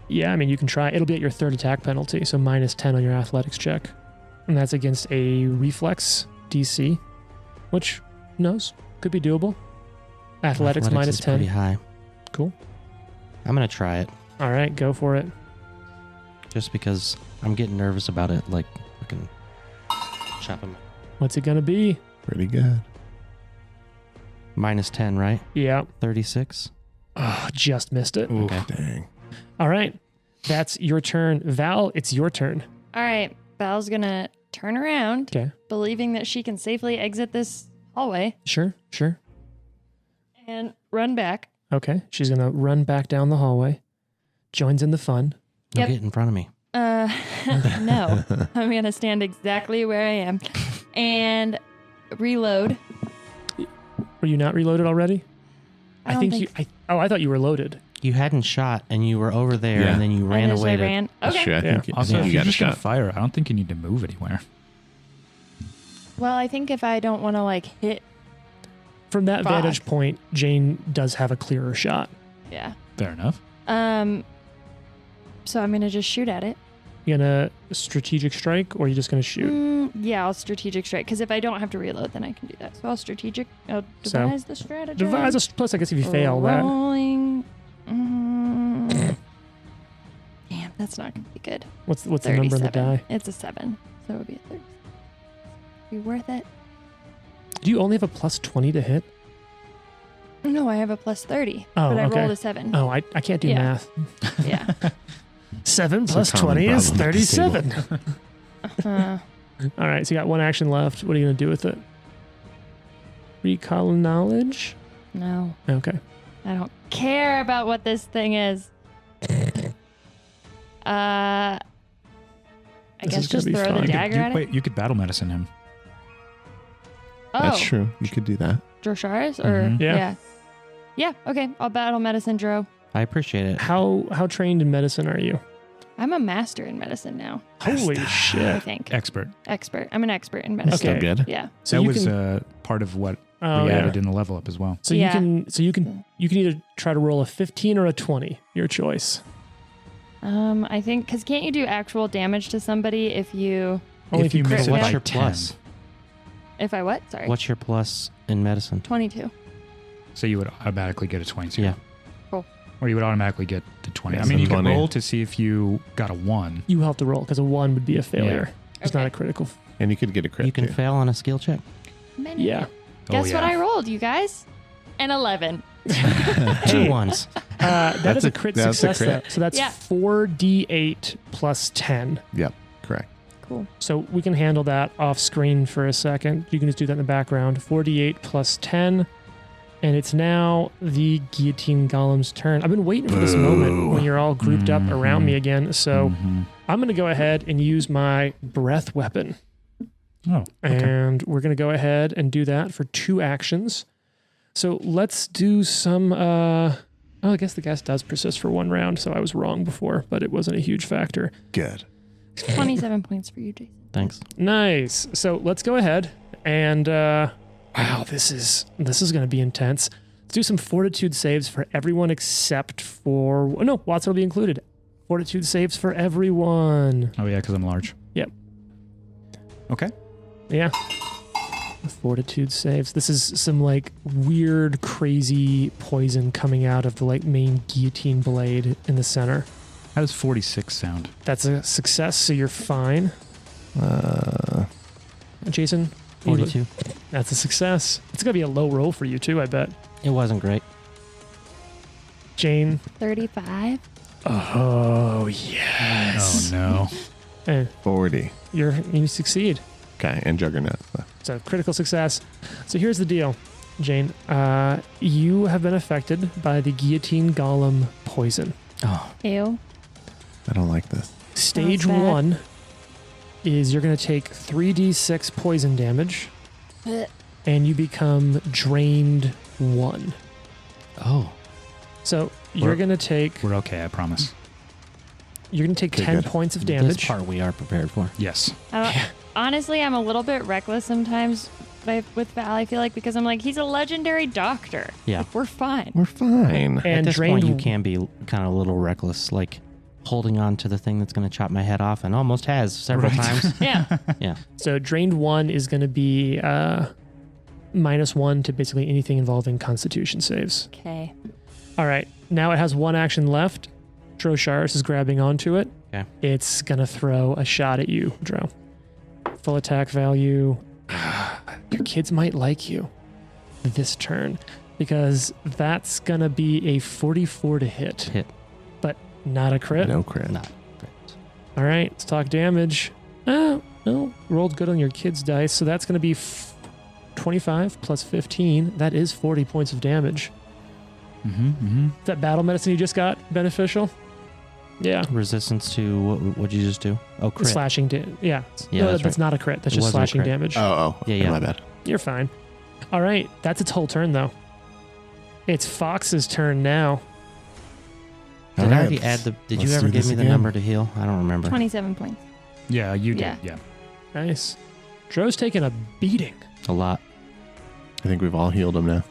Yeah, I mean, you can try. It'll be at your third attack penalty, so -10 on your athletics check. And that's against a reflex DC, which, who knows, could be doable. Athletics is pretty -10. high. Cool. I'm going to try it All right, go for it. just because I'm getting nervous about it. Like, I can chop him. What's it going to be? Pretty good. -10, right? Yeah. 36. Oh, just missed it. Ooh. Okay. Dang. All right. That's your turn. Val, it's your turn. All right. Val's gonna turn around, Okay. believing that she can safely exit this hallway Sure. and run back. Okay. She's going to run back down the hallway. Joins in the fun. Don't Yep. get in front of me. No, I'm going to stand exactly where I am and reload. Were you not reloaded already? I don't think you. I thought you were loaded. You hadn't shot, and you were over there, Yeah. and then you ran I just away. ran. That's Okay. true. I Yeah. think Also, you if you're got a just gonna shot. fire, I don't think you need to move anywhere. Well, I think if I don't want to like hit, From that Fuck. vantage point, Jane does have a clearer shot. yeah. Fair enough. So I'm gonna just shoot at it. You gonna strategic strike, or are you just gonna shoot? Yeah, I'll strategic strike because if I don't have to reload, then I can do that. So I'll So, devise the strategy. Devise a plus. I guess if you fail that. Rolling. Damn, that's not gonna be good. What's the number on the 37. die? It's a 7, so it would be a 30. Be worth it. Do you only have a plus 20 to hit? No, I have a plus 30, Oh, but I okay. rolled a 7. Oh, I can't do Yeah. math. Yeah. 7 It's a plus common 20 is problem at this table. 37. Uh, All right, so you got one action left. What are you gonna do with it? Recall knowledge. no, Okay. I don't care about what this thing is. I This guess is gonna just be throw fun. the dagger at it. Wait, you could battle medicine him. Oh, That's true. You could do that. Drosharis or Mhm. Yeah. yeah. Okay, I'll battle medicine, Dro. I appreciate it. How trained in medicine are you? I'm a master in medicine now. Holy I shit! think Expert. expert. I'm an expert in medicine. Okay. Still good. Yeah. So that you was can. part of what Oh, we yeah. added in the level up as well. So Yeah. you can either try to roll a 15 or a 20. Your choice. I think because can't you do actual damage to somebody if you Only if you miss crit. it What's by your 10. plus? if I what? Sorry. What's your plus in medicine? 22. So you would automatically get a 20. So Yeah. Cool. Or you would automatically get the 20. Yeah, I mean, so you could 20. roll to see if you got a 1. You have to roll because a 1 would be a failure. It's not Okay. a critical. And you could get a crit. You can too. fail on a skill check. Many. Yeah. Guess what I rolled, you guys? An 11. 2 ones. That is a- a crit that's a success. crit. Though. So that's Yeah. 4d8 plus 10. Yep. Correct. Cool. So we can handle that off screen for a second. You can just do that in the background. 4d8 plus 10. And it's now the guillotine golem's turn. I've been waiting for this moment when you're all grouped up around me again. So I'm going to go ahead and use my breath weapon. Oh, okay. And we're going to go ahead and do that for 2 actions. So let's do some. I guess the gas does persist for 1 round. So I was wrong before, but it wasn't a huge factor. Good. 27 points for you, Jason. Thanks. Nice. So let's go ahead and wow, this is going to be intense. Let's do some fortitude saves for everyone except for Watson will be included. Fortitude saves for everyone. Oh, yeah, because I'm large. Yep. Okay. Yeah. Fortitude saves. This is some like weird, crazy poison coming out of the like main guillotine blade in the center. How does 46 sound? That's a success, so you're fine. Jason? 42. That's a success. It's going to be a low roll for you too, I bet. It wasn't great. Jane? 35. Oh, yes. Oh, no. Eh, 40. you succeed. Okay. And Juggernaut. So critical success. So here's the deal, Jane. You have been affected by the guillotine golem poison. Oh, Ew. I don't like this. Stage Sounds bad. 1 is you're going to take 3d6 poison damage, Ugh. and you become drained 1. oh. So you're going to take We're okay, I promise. 10 good. points of This damage. part we are prepared for. Yes. Honestly, I'm a little bit reckless sometimes with Val, I feel like, because I'm like, he's a legendary doctor. Yeah. Like, we're fine. We're fine. At And this drained point, you can be kind of a little reckless, like holding on to the thing that's going to chop my head off, and almost has several times. Yeah. Yeah. So drained 1 is going to be -1 to basically anything involving constitution saves. Okay. All right. Now it has 1 action left. Drosharis is grabbing onto it. Okay. It's going to throw a shot at you, Dro. Full attack value. Your kids might like you this turn because that's going to be a 44 to hit. Hit. But not a crit. No crit. Not great. All right. Let's talk damage. Well, rolled good on your kid's dice, so that's going to be 25 plus 15. That is 40 points of damage. Is that battle medicine you just got beneficial? Yeah. Resistance to what'd you just do? Oh, crit. Slashing damage. Yeah. Yeah, No, that's right. not a crit. That's It just wasn't a slashing crit. damage. Yeah. My bad. You're fine. All right. That's its whole turn, though. It's Fox's turn now. Did All I right, already add the? Did you let's ever do give this me the again. number to heal? I don't remember. 27 points. Yeah, you did. Yeah. Yeah. Nice. Dro's taking a beating. A lot. I think we've all healed him now.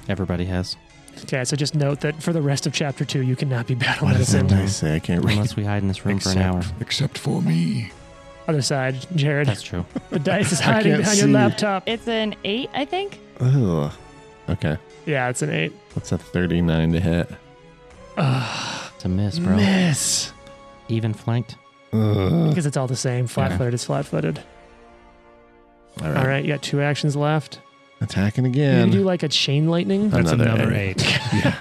Everybody has. Okay, so just note that for the rest of chapter 2, you cannot be battle What does that medicine. dice say? I can't read. Unless we hide in this room for an hour. Except for me. Other side, Jared. That's true. The dice is I hiding can't behind your see. laptop. It's an 8, I think. Ugh. Okay. Yeah, it's an 8. What's a 39 to hit? It's a miss, bro. Miss. Even flanked. Ugh. Because it's all the same. Flat-footed is flat-footed. All All right. right, you got 2 actions left. Attacking You again. can do like a chain lightning. That's another eight. 8. Yeah.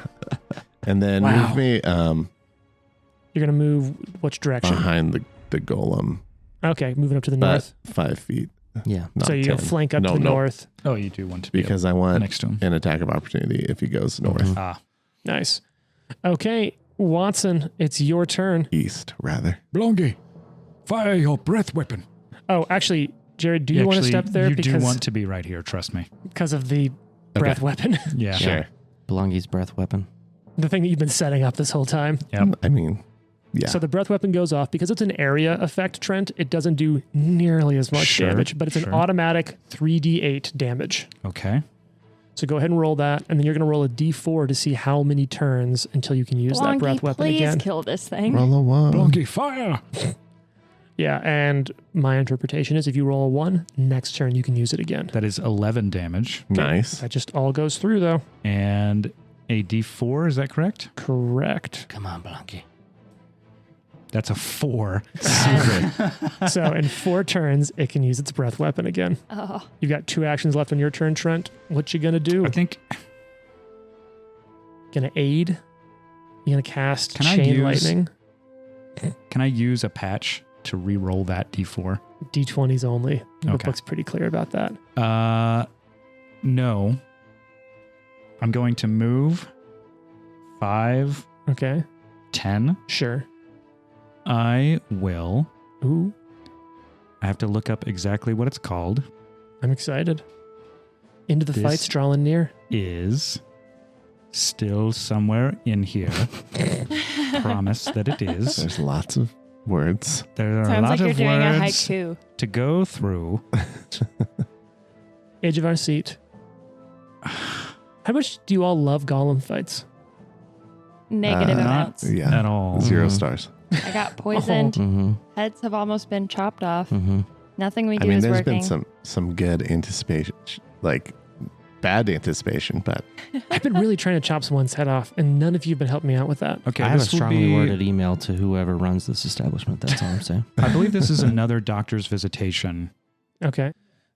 And then Wow. move me You're going to move which direction? behind the golem. Okay, moving up to the But north. 5 feet. Yeah. Not So you 10. flank up No, to the no. north. Oh, you do want to be Because I want next to him. an attack of opportunity if he goes north. Mhm. Ah, Nice. Okay, Watson, it's your turn. East, rather. Blongi, fire your breath weapon. Oh, actually, Jared, do you want to step there? You do because want to be right here. Trust me. because of the breath weapon. Yeah. Sure. Belongi's breath weapon. The thing that you've been setting up this whole time. Yep. I mean, yeah. So the breath weapon goes off because it's an area effect, Trent. It doesn't do nearly as much Sure, damage, but it's an sure. automatic 3d8 damage. Okay. So go ahead and roll that, and then you're going to roll a d4 to see how many turns until you can use that Blonky, breath weapon please again. kill this thing. Roll a 1. Blongi, fire. Yeah, and my interpretation is if you roll a 1, next turn you can use it again. That is 11 damage. Nice. That just all goes through, though. And a D4, is that correct? Correct. Come on, Belongi. That's a 4. So in 4 turns, it can use its breath weapon again. Oh, You've got 2 actions left on your turn, Trent. What you gonna do? I think, Gonna aid? You gonna cast Can I chain use- lightning? can I use a patch to re-roll that D4? D20s only. The Okay. book's pretty clear about that. No. I'm going to move 5, Okay, 10. sure. I will. Ooh, I have to look up exactly what it's called. I'm excited. Into the This- fight's drawing near. Is still somewhere in here. Promise that it is. There's lots of words. There are a sounds lot like you're of doing a words haiku. to go through. Edge of our seat. How much do you all love golem fights? Negative Not- amounts. Yeah. At all. 0 Mhm. stars. I got poisoned. Mm-hmm. Heads have almost been chopped off. Mm-hmm. Nothing we I do mean, is there's working. been some good anticipation, like bad anticipation, but I've been really trying to chop someone's head off, and none of you have been helping me out with that. Okay, I have a this will strongly be, worded email to whoever runs this establishment. That's all I'm saying. I believe this is another doctor's visitation. Okay.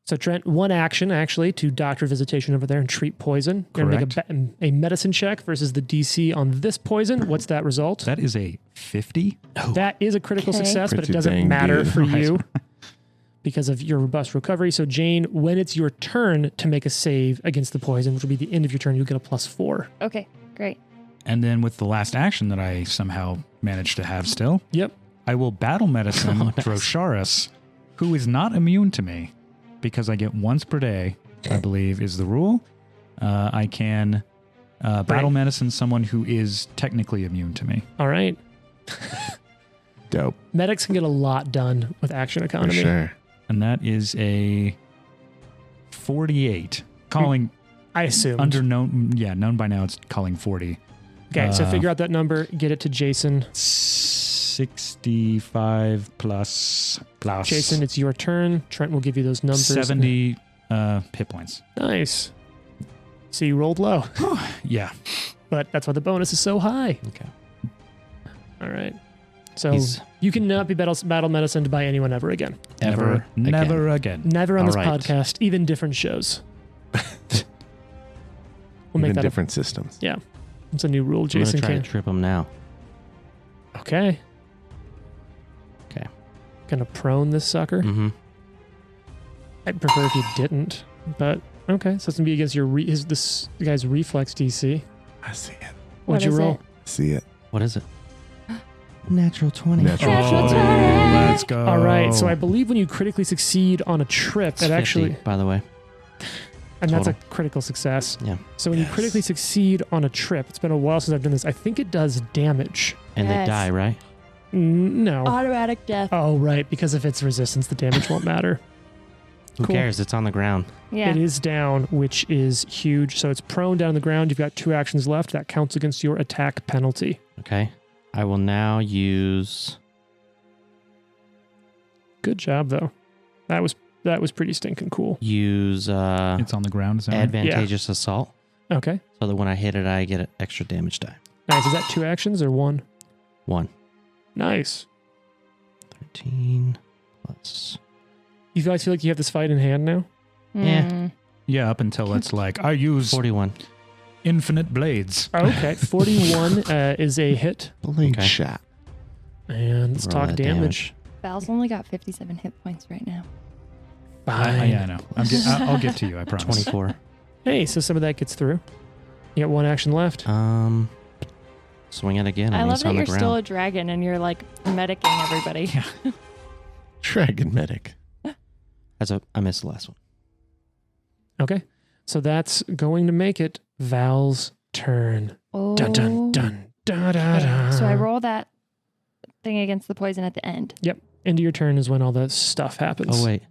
So Trent, 1 action actually to doctor visitation over there and treat poison. You're gonna make a medicine check versus the DC on this poison. What's that result? That is a 50. That is a critical Okay. success, but it Pretty doesn't dang matter good. for you because of your robust recovery. So Jane, when it's your turn to make a save against the poison, which will be the end of your turn, you'll get a +4. Okay, great. And then with the last action that I somehow managed to have still, Yep. I will battle medicine Oh, nice. Drosharis, who is not immune to me because I get once per day, I believe is the rule. I can battle medicine someone who is technically immune to me. All right. dope Medics can get a lot done with action for economy. sure. And that is a 48. Calling I assume. known by now it's calling 40. Okay, so figure out that number, get it to Jason. 65 plus. Jason, it's your turn. Trent will give you those numbers. 70 hit points. Nice. So you rolled low, Yeah. but that's why the bonus is so high. Okay. All right. So He's- you cannot be battle medicined by anyone ever again. Never again. Never on All this right. podcast, even different shows. We'll Even make that different systems. it's a new rule, I'm going Jason to try can. to trip him now. Okay. Okay. Gonna prone this sucker. Mm-hmm. I'd prefer if you didn't, but okay. So it's gonna be against this guy's reflex DC. I see it. What'd you is roll? it? See it. What is it? Natural 20. Natural 20. Let's go. All right. So I believe when you critically succeed on a trip, It's it 50, actually, by the way. and that's a total. critical success. Yeah. So when you critically succeed on a trip, it's been a while since I've done this. I think it does damage. And Yes. they die, right? No. Automatic death. Oh, right. Because if it's resistance, the damage won't matter. Who Cool. cares? It's on the ground. Yeah. It is down, which is huge. So it's prone down on the ground. You've got 2 actions left. That counts against your attack penalty. Okay. I will now use. Good job, though. That was pretty stinking cool. Use It's on the ground. Is that right? advantageous assault, Okay. so that when I hit it, I get an extra damage die. Nice. Is that 2 actions or 1? 1. Nice. 13 plus. You guys feel like you have this fight in hand now? Yeah. Mm. Yeah, up until it's like, I use 41. infinite blades. Okay. 41 is a hit. Blade Okay. shot. And let's Roll talk that damage. Val's only got 57 hit points right now. Fine. Yeah, I know. I'll get to you, I promise. 24. Hey, so some of that gets through. You got 1 action left. Swing it again. I And love he's that on you're the still ground. a dragon and you're like medicing everybody. Dragon medic. I missed the last one. Okay. So that's going to make it Val's turn. Oh. Dun dun dun da da da. So I roll that thing against the poison at the end. Into your turn is when all the stuff happens. Oh, wait.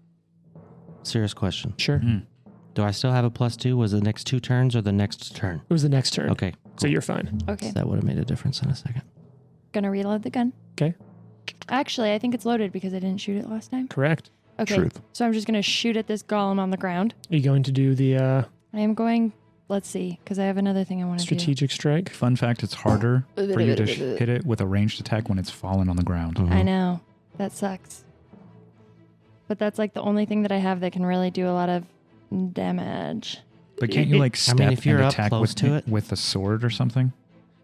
Serious question. Sure. Mm. Do I still have a +2? Was it the next 2 turns or the next turn? It was the next turn. Okay. So you're fine. Okay. That would have made a difference in a second. Gonna reload the gun. Okay. Actually, I think it's loaded because I didn't shoot it last time. Correct. Okay. Truth. So I'm just gonna shoot at this golem on the ground. Are you going to do the I am going, let's see, because I have another thing I want to do. strategic strike? Fun fact, it's harder for you to hit it with a ranged attack when it's fallen on the ground. Mhm. I know. That sucks. But that's like the only thing that I have that can really do a lot of damage. But can't you like step if you're and up attack close to it- with a sword or something?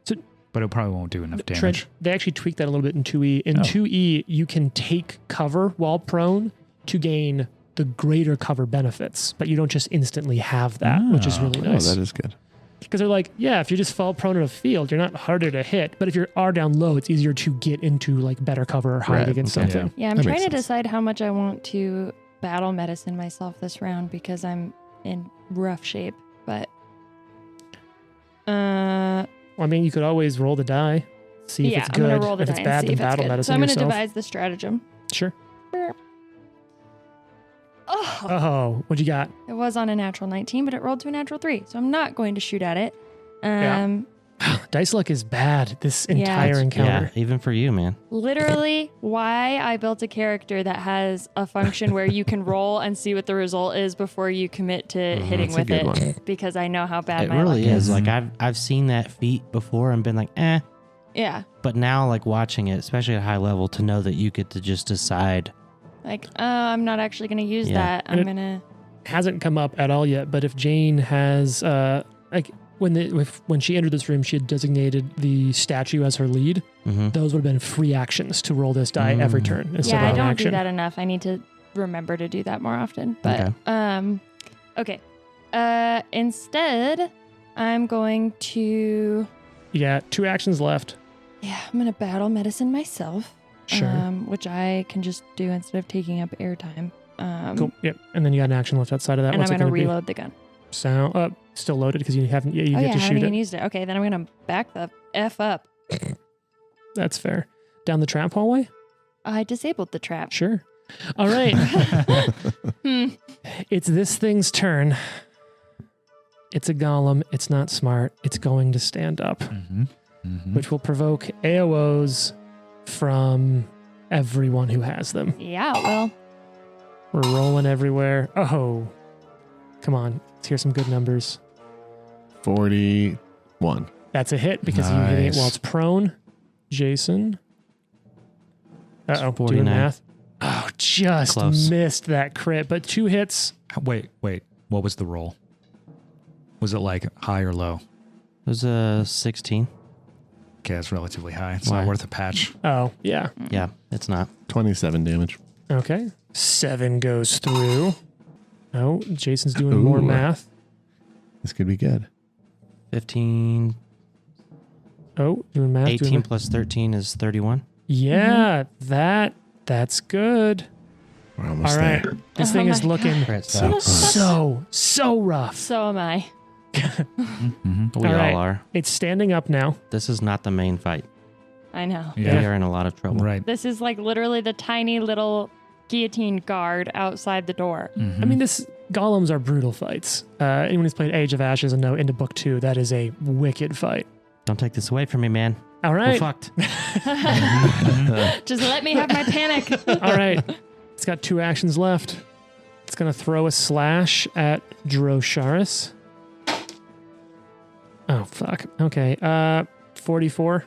So- But it probably won't do enough damage. Trent, they actually tweaked that a little bit in 2E. In Oh. 2E, you can take cover while prone to gain the greater cover benefits, but you don't just instantly have that, which is really Oh, nice. that is good. Because they're like, yeah, if you just fall prone in a field, you're not harder to hit. But if you are down low, it's easier to get into like better cover or hide Right, against okay. something. Yeah, I'm That trying makes to sense. decide how much I want to battle medicine myself this round because I'm in rough shape. But Well, I mean, you could always roll the die, see if yeah, it's I'm good. gonna roll the if die it's and bad, see then if it's battle good. medicine So I'm gonna yourself. devise the stratagem. Sure. Oh, Oh, what you got? it was on a natural 19, but it rolled to a natural 3, so I'm not going to shoot at it. Yeah. Dice luck is bad this entire Yeah, encounter. even for you, man. Literally, why I built a character that has a function where you can roll and see what the result is before you commit to hitting That's a with good it, one. because I know how bad It my really luck is. Like I've seen that feat before and been like, eh. Yeah, But now, like watching it, especially at high level, to know that you get to just decide. like I'm not actually going to use Yeah. that. And I'm gonna. Hasn't come up at all yet, but if Jane has like when she entered this room, she had designated the statue as her lead. Mm-hmm. Those would have been free actions to roll this die every turn instead Yeah, I of an don't action. do that enough. I need to remember to do that more often. But okay. Instead, I'm going to. You got 2 actions left. Yeah, I'm gonna battle medicine myself. Sure. Which I can just do instead of taking up airtime. Cool. Yep. And then you got an action left outside of that. And I'm What's it gonna going to be? reload the gun. Sound still loaded because you haven't. Yeah, you Oh get yeah, to I haven't shoot even it. used it. Okay, then I'm gonna back the F up. That's fair. Down the trap hallway. I disabled the trap. Sure. All right. It's this thing's turn. It's a golem. It's not smart. It's going to stand up, Mm-hmm. Mm-hmm. which will provoke AOs from everyone who has them. Yeah, well, We're rolling everywhere. Oh, come on. Let's hear some good numbers. 41. That's a hit because you're hitting it Nice. while it's prone. Jason. Uh-oh. Doing 49. math. Oh, just Close. missed that crit. But 2 hits. Wait. What was the roll? Was it like high or low? It was a 16. Okay, that's relatively high. It's Why? not worth a patch. Oh, yeah. Yeah, it's not. 27 damage. Okay. 7 goes through. Oh, Jason's doing more Ooh. math. This could be good. 15. Oh, doing math. 18 plus 13 is 31. Yeah, that's good. We're almost All right. there. This Oh thing is my looking Crit So sucks. so rough. So am I. We All right. all are. It's standing up now. This is not the main fight. I know. We Yeah. are in a lot of trouble. Right. This is like literally the tiny little guillotine guard outside the door. I mean, golems are brutal fights. Anyone who's played Age of Ashes and know into book 2, that is a wicked fight. Don't take this away from me, man. All We're right. fucked. Just let me have my panic. All right. It's got 2 actions left. It's going to throw a slash at Drosharis. Oh, fuck. Okay. 44.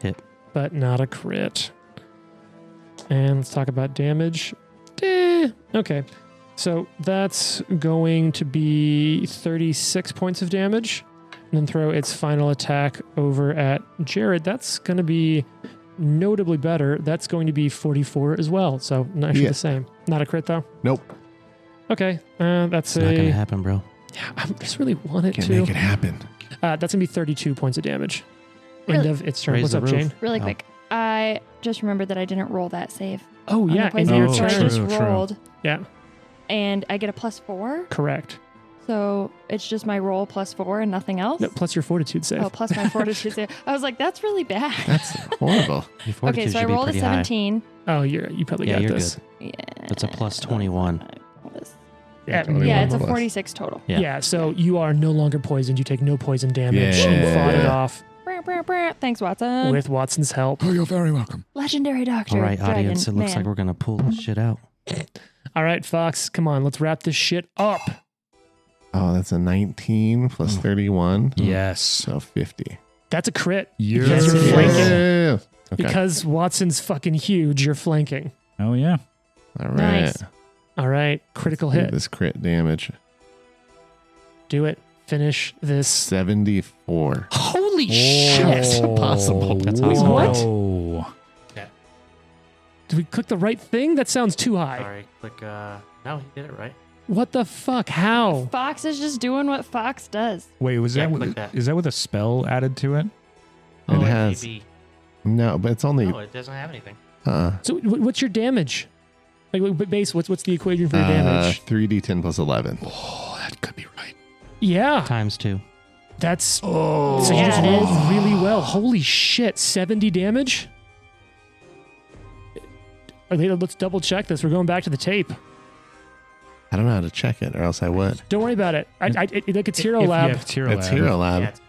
Hit. But not a crit. And let's talk about damage. Okay. So that's going to be 36 points of damage. And then throw its final attack over at Jared. That's going to be notably better. That's going to be 44 as well. So actually the same. Not a crit though? Nope. Okay. That's It's not going to happen, bro. Yeah, I just really want it Can't to. make it happen. That's going to be 32 points of damage. End Really? of its turn. Raise What's the up, roof. Jane? Really Oh. quick. I just remembered that I didn't roll that save. Oh, on the yeah. End of PlayStation, your so I turn. just True. rolled. Yeah, And I get a +4. correct. So it's just my roll +4 and nothing else? No, plus your fortitude save. Oh, plus my fortitude save. I was like, that's really bad. That's horrible. Your fortitude Okay, so I should be rolled a pretty high. 17. Oh, you probably Yeah, got you're this. Yeah. It's a plus 21. Yeah, Yeah, it's a Plus. 46 total. Yeah. Yeah, so you are no longer poisoned. You take no poison damage. You Yeah. fought it off Thanks, Watson. with Watson's help. Oh, you're very welcome. Legendary Doctor. All right, Dragon, audience, it looks man. like we're going to pull this shit out. All right, Fox, come on. Let's wrap this shit up. Oh, that's a 19 plus 31. Yes. So 50. That's a crit. You're guys are flanking. Yeah. Okay. Because Watson's fucking huge, you're flanking. Oh, yeah. All right. Nice. All right, critical Let's do hit. This crit damage. Do it. Finish this. 74. Holy shit. That's impossible. That's awesome. What? Whoa. Did we click the right thing? That sounds too high. Sorry, click, no, he did it right. What the fuck? How? Fox is just doing what Fox does. Wait, was Yeah, that, click with, that. is that with a spell added to it? It has. Maybe. No, but it's only. No, it doesn't have anything. So what's your damage? Like base, what's the equation for your damage? 3d10 plus 11. Oh, that could be right. Yeah. Times 2. That's Oh. so you just Yeah, it rolled is. really well. Holy shit. 70 damage? Let's double check this. We're going back to the tape. I don't know how to check it, or else I would. Don't worry about it. Look, it's Hero If- Lab. Yeah, it's Hero It's Lab. Hero Lab. Yeah, it's-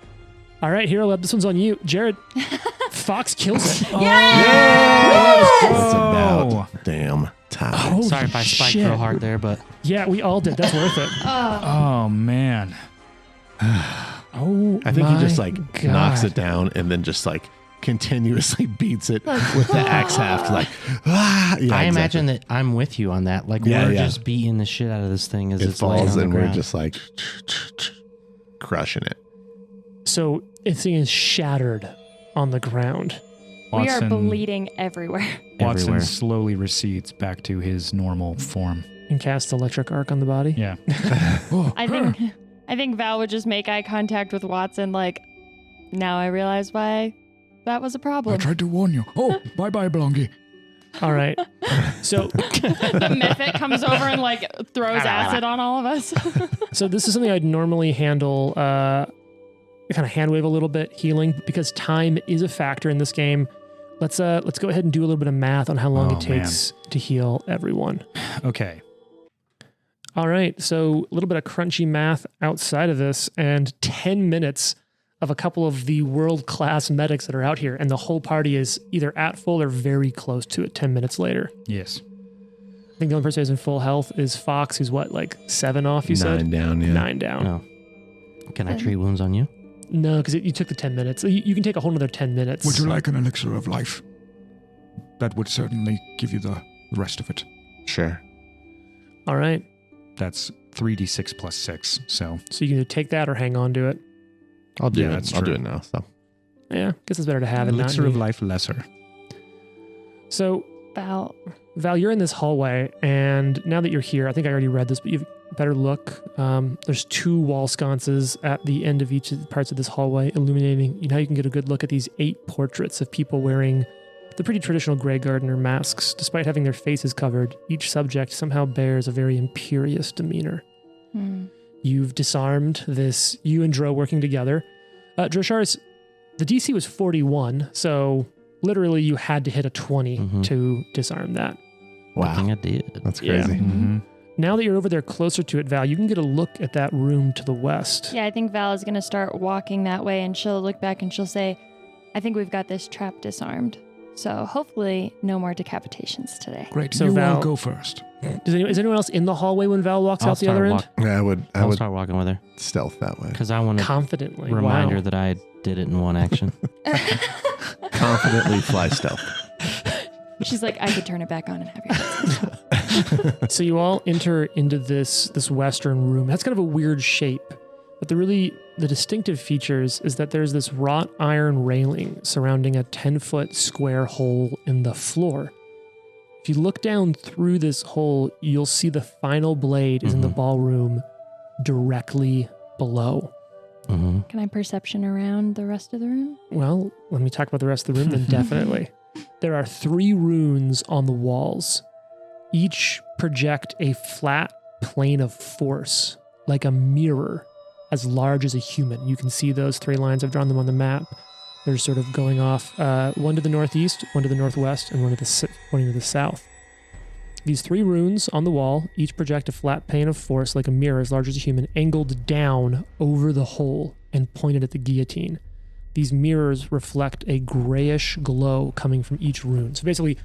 All right, Hero Lab. This one's on you. Jared, Fox kills it. It's about damn time. Holy Sorry if I spiked shit. real hard there, but Yeah, we all did. That's worth it. Oh, man. Oh, I think he just my like knocks God. it down and then just like continuously beats it with the axe haft. Like, ah! Yeah, I exactly. imagine that I'm with you on that. Like, Yeah, we're yeah. just beating the shit out of this thing as it it's laying falls on the and we're ground. just like crushing it. So this thing is shattered on the ground. We are Watson- bleeding everywhere. Watson everywhere. slowly recedes back to his normal form. And cast electric arc on the body. Yeah. I think Val would just make eye contact with Watson like, now I realize why that was a problem. tried to warn you. Oh, bye-bye, Blongy. All right. So The Mythic comes over and like throws acid on all of us. so this is something I'd normally handle kind of hand wave a little bit healing because time is a factor in this game. Let's go ahead and do a little bit of math on how long Oh, it takes to heal everyone. Okay. All right, so a little bit of crunchy math outside of this, and 10 minutes of a couple of the world-class medics that are out here, and the whole party is either at full or very close to it 10 minutes later. Yes. I think the only person who's in full health is Fox, who's what, like 7 off, you 9 said? down, yeah. 9 down. No. Can I treat wounds on you? No, because you took the 10 minutes. You can take a whole nother 10 minutes. Would you like an elixir of life? That would certainly give you the rest of it. Sure. All right, That's 3d6 plus 6. So, so you can either take that or hang on to it. I'll do Yeah, it. that's I'll do true. it now. So Yeah, guess it's better to have it. Not elixir of need. life lesser. So Val, Val, you're in this hallway, and now that you're here, I think I already read this, but better look. There's 2 wall sconces at the end of each of the parts of this hallway, illuminating. You know, you can get a good look at these 8 portraits of people wearing the pretty traditional Grey Gardener masks. Despite having their faces covered, each subject somehow bears a very imperious demeanor. You've disarmed this, you and Dro working together. Drosharis, the DC was 41, so literally you had to hit a 20 to disarm that. Wow. I think I did. That's crazy. Mm-hmm. Now that you're over there closer to it, Val, you can get a look at that room to the west. Yeah, I think Val is going to start walking that way, and she'll look back and she'll say, I think we've got this trap disarmed. So hopefully no more decapitations today. Great. So You Val- all go first. Is anyone else in the hallway when Val walks out the other end? Yeah, I I'll would start walking with her stealth that way. because I want to Confidently. remind Wow. her that I did it in one action. Confidently fly stealth. She's like, I could turn it back on and have your So you all enter into this western room. That's kind of a weird shape, but the distinctive features is that there's this wrought iron railing surrounding a 10-foot square hole in the floor. If you look down through this hole, you'll see the final blade is in the ballroom directly below. Can I perception around the rest of the room? Well, let me talk about the rest of the room then, definitely. There are 3 runes on the walls. Each project a flat plane of force, like a mirror, as large as a human. You can see those 3 lines. I've drawn them on the map. They're sort of going off, one to the northeast, one to the northwest, and one to the south. These 3 runes on the wall each project a flat plane of force like a mirror as large as a human, angled down over the hole and pointed at the guillotine. These mirrors reflect a grayish glow coming from each rune. So basically,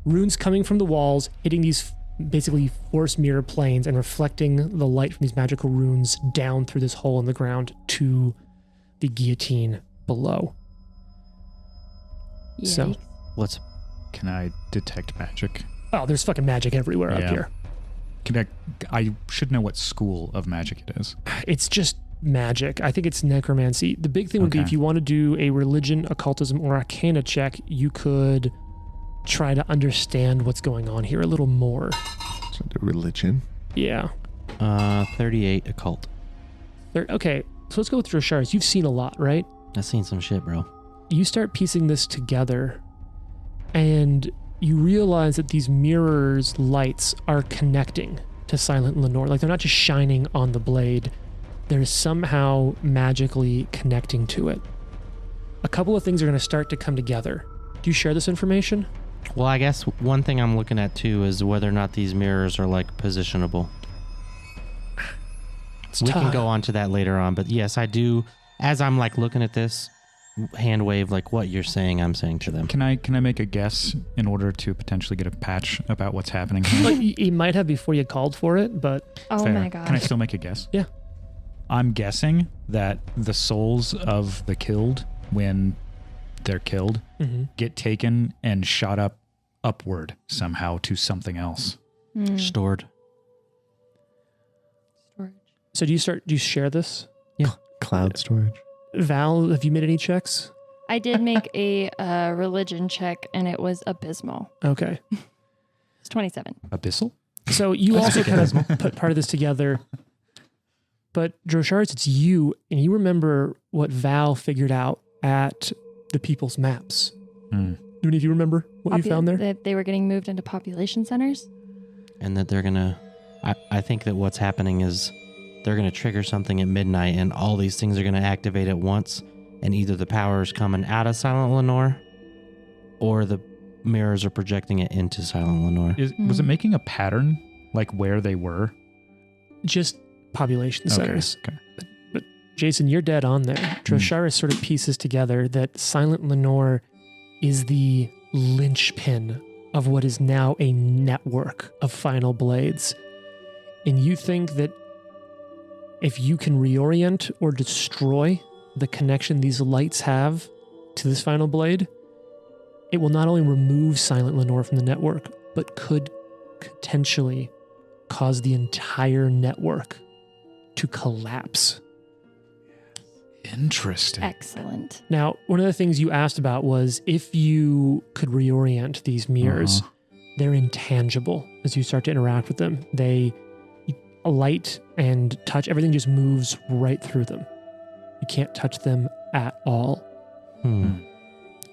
runes coming from the walls, hitting these basically force mirror planes and reflecting the light from these magical runes down through this hole in the ground to the guillotine below. So, Yikes. What's Can I detect magic? oh, there's fucking magic everywhere up Yeah. here. I should know what school of magic it is. It's just magic. I think it's necromancy. The big thing would be Okay. if you want to do a religion, occultism, or arcana check, you could try to understand what's going on here a little more. So the religion. Yeah. 38 occult. Okay, so let's go with Drosharis. You've seen a lot, right? I've seen some shit, bro. You start piecing this together, and you realize that these mirrors' lights are connecting to Silent Lenore. Like, they're not just shining on the blade. They're somehow magically connecting to it. A couple of things are going to start to come together. Do you share this information? Well, I guess one thing I'm looking at too is whether or not these mirrors are like positionable. We can go on to that later on, but yes, I do. As I'm like looking at this, hand wave like what you're saying, I'm saying to them. Can I make a guess in order to potentially get a patch about what's happening here? Like, you might have before you called for it, but Oh Fair. my god. Can I still make a guess? Yeah. I'm guessing that the souls of the killed, when they're killed, get taken and shot upward somehow to something else. Stored. Storage. so do you share this? Cloud storage. Val, have you made any checks? I did make a religion check, and it was abysmal. Okay. It's 27. Abyssal? So you also kind of put part of this together. But Drosharis, it's you, and you remember what Val figured out at the people's maps. Do any of you remember what you found there? That they were getting moved into population centers. And that they're gonna I think that what's happening is they're gonna trigger something at midnight and all these things are gonna activate at once, and either the power is coming out of Silent Lenore or the mirrors are projecting it into Silent Lenore. Was it making a pattern, like where they were? Just population centers. Okay. But Jason, you're dead on there. Drosharis sort of pieces together that Silent Lenore is the linchpin of what is now a network of final blades. And you think that if you can reorient or destroy the connection these lights have to this final blade, it will not only remove Silent Lenore from the network, but could potentially cause the entire network to collapse. Interesting. Excellent. Now, one of the things you asked about was if you could reorient these mirrors, they're intangible as you start to interact with them. light and touch, everything just moves right through them. You can't touch them at all.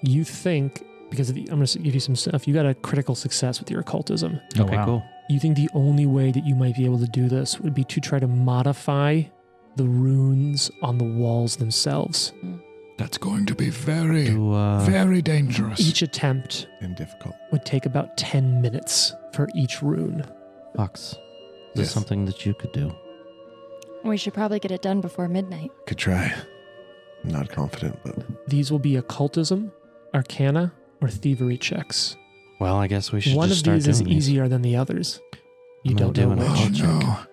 You think, because I'm going to give you some stuff, you got a critical success with your occultism. Okay, cool. You think the only way that you might be able to do this would be to try to modify the runes on the walls themselves. That's going to be very, Do, very dangerous. Each attempt And difficult. would take about 10 minutes for each rune. Fox, is this something that you could do? We should probably get it done before midnight. Could try. I'm not confident, but These will be occultism, arcana, or thievery checks. Well, I guess we should One just of start these is doing these. easier than the others. You I'm don't gonna know do an which. Oh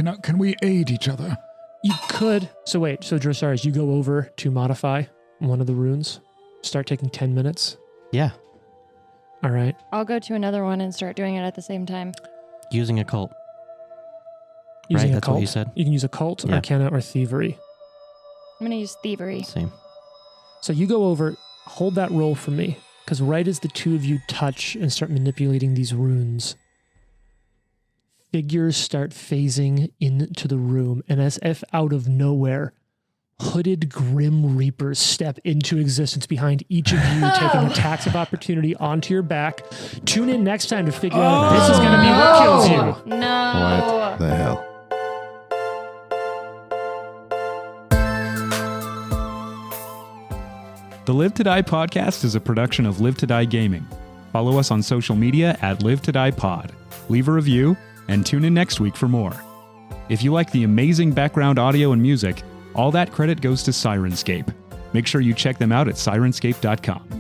no! Can we aid each other? You could. So wait. So Drossaris, you go over to modify one of the runes. Start taking 10 minutes. Yeah, All right. I'll go to another one and start doing it at the same time. using occult. Using That's what occult. you said? You can use occult, Yeah. arcana, or thievery. I'm going to use thievery. Same. So you go over, hold that roll for me, because right as the two of you touch and start manipulating these runes, figures start phasing into the room, and as if out of nowhere, hooded Grim Reapers step into existence behind each of you, taking attacks of opportunity onto your back. Tune in next time to figure out if this is going to be what kills you. No. what the hell? The Live to Die podcast is a production of Live to Die Gaming. Follow us on social media at Live to Die Pod. Leave a review and tune in next week for more. If you like the amazing background audio and music, all that credit goes to Syrinscape. Make sure you check them out at Syrinscape.com.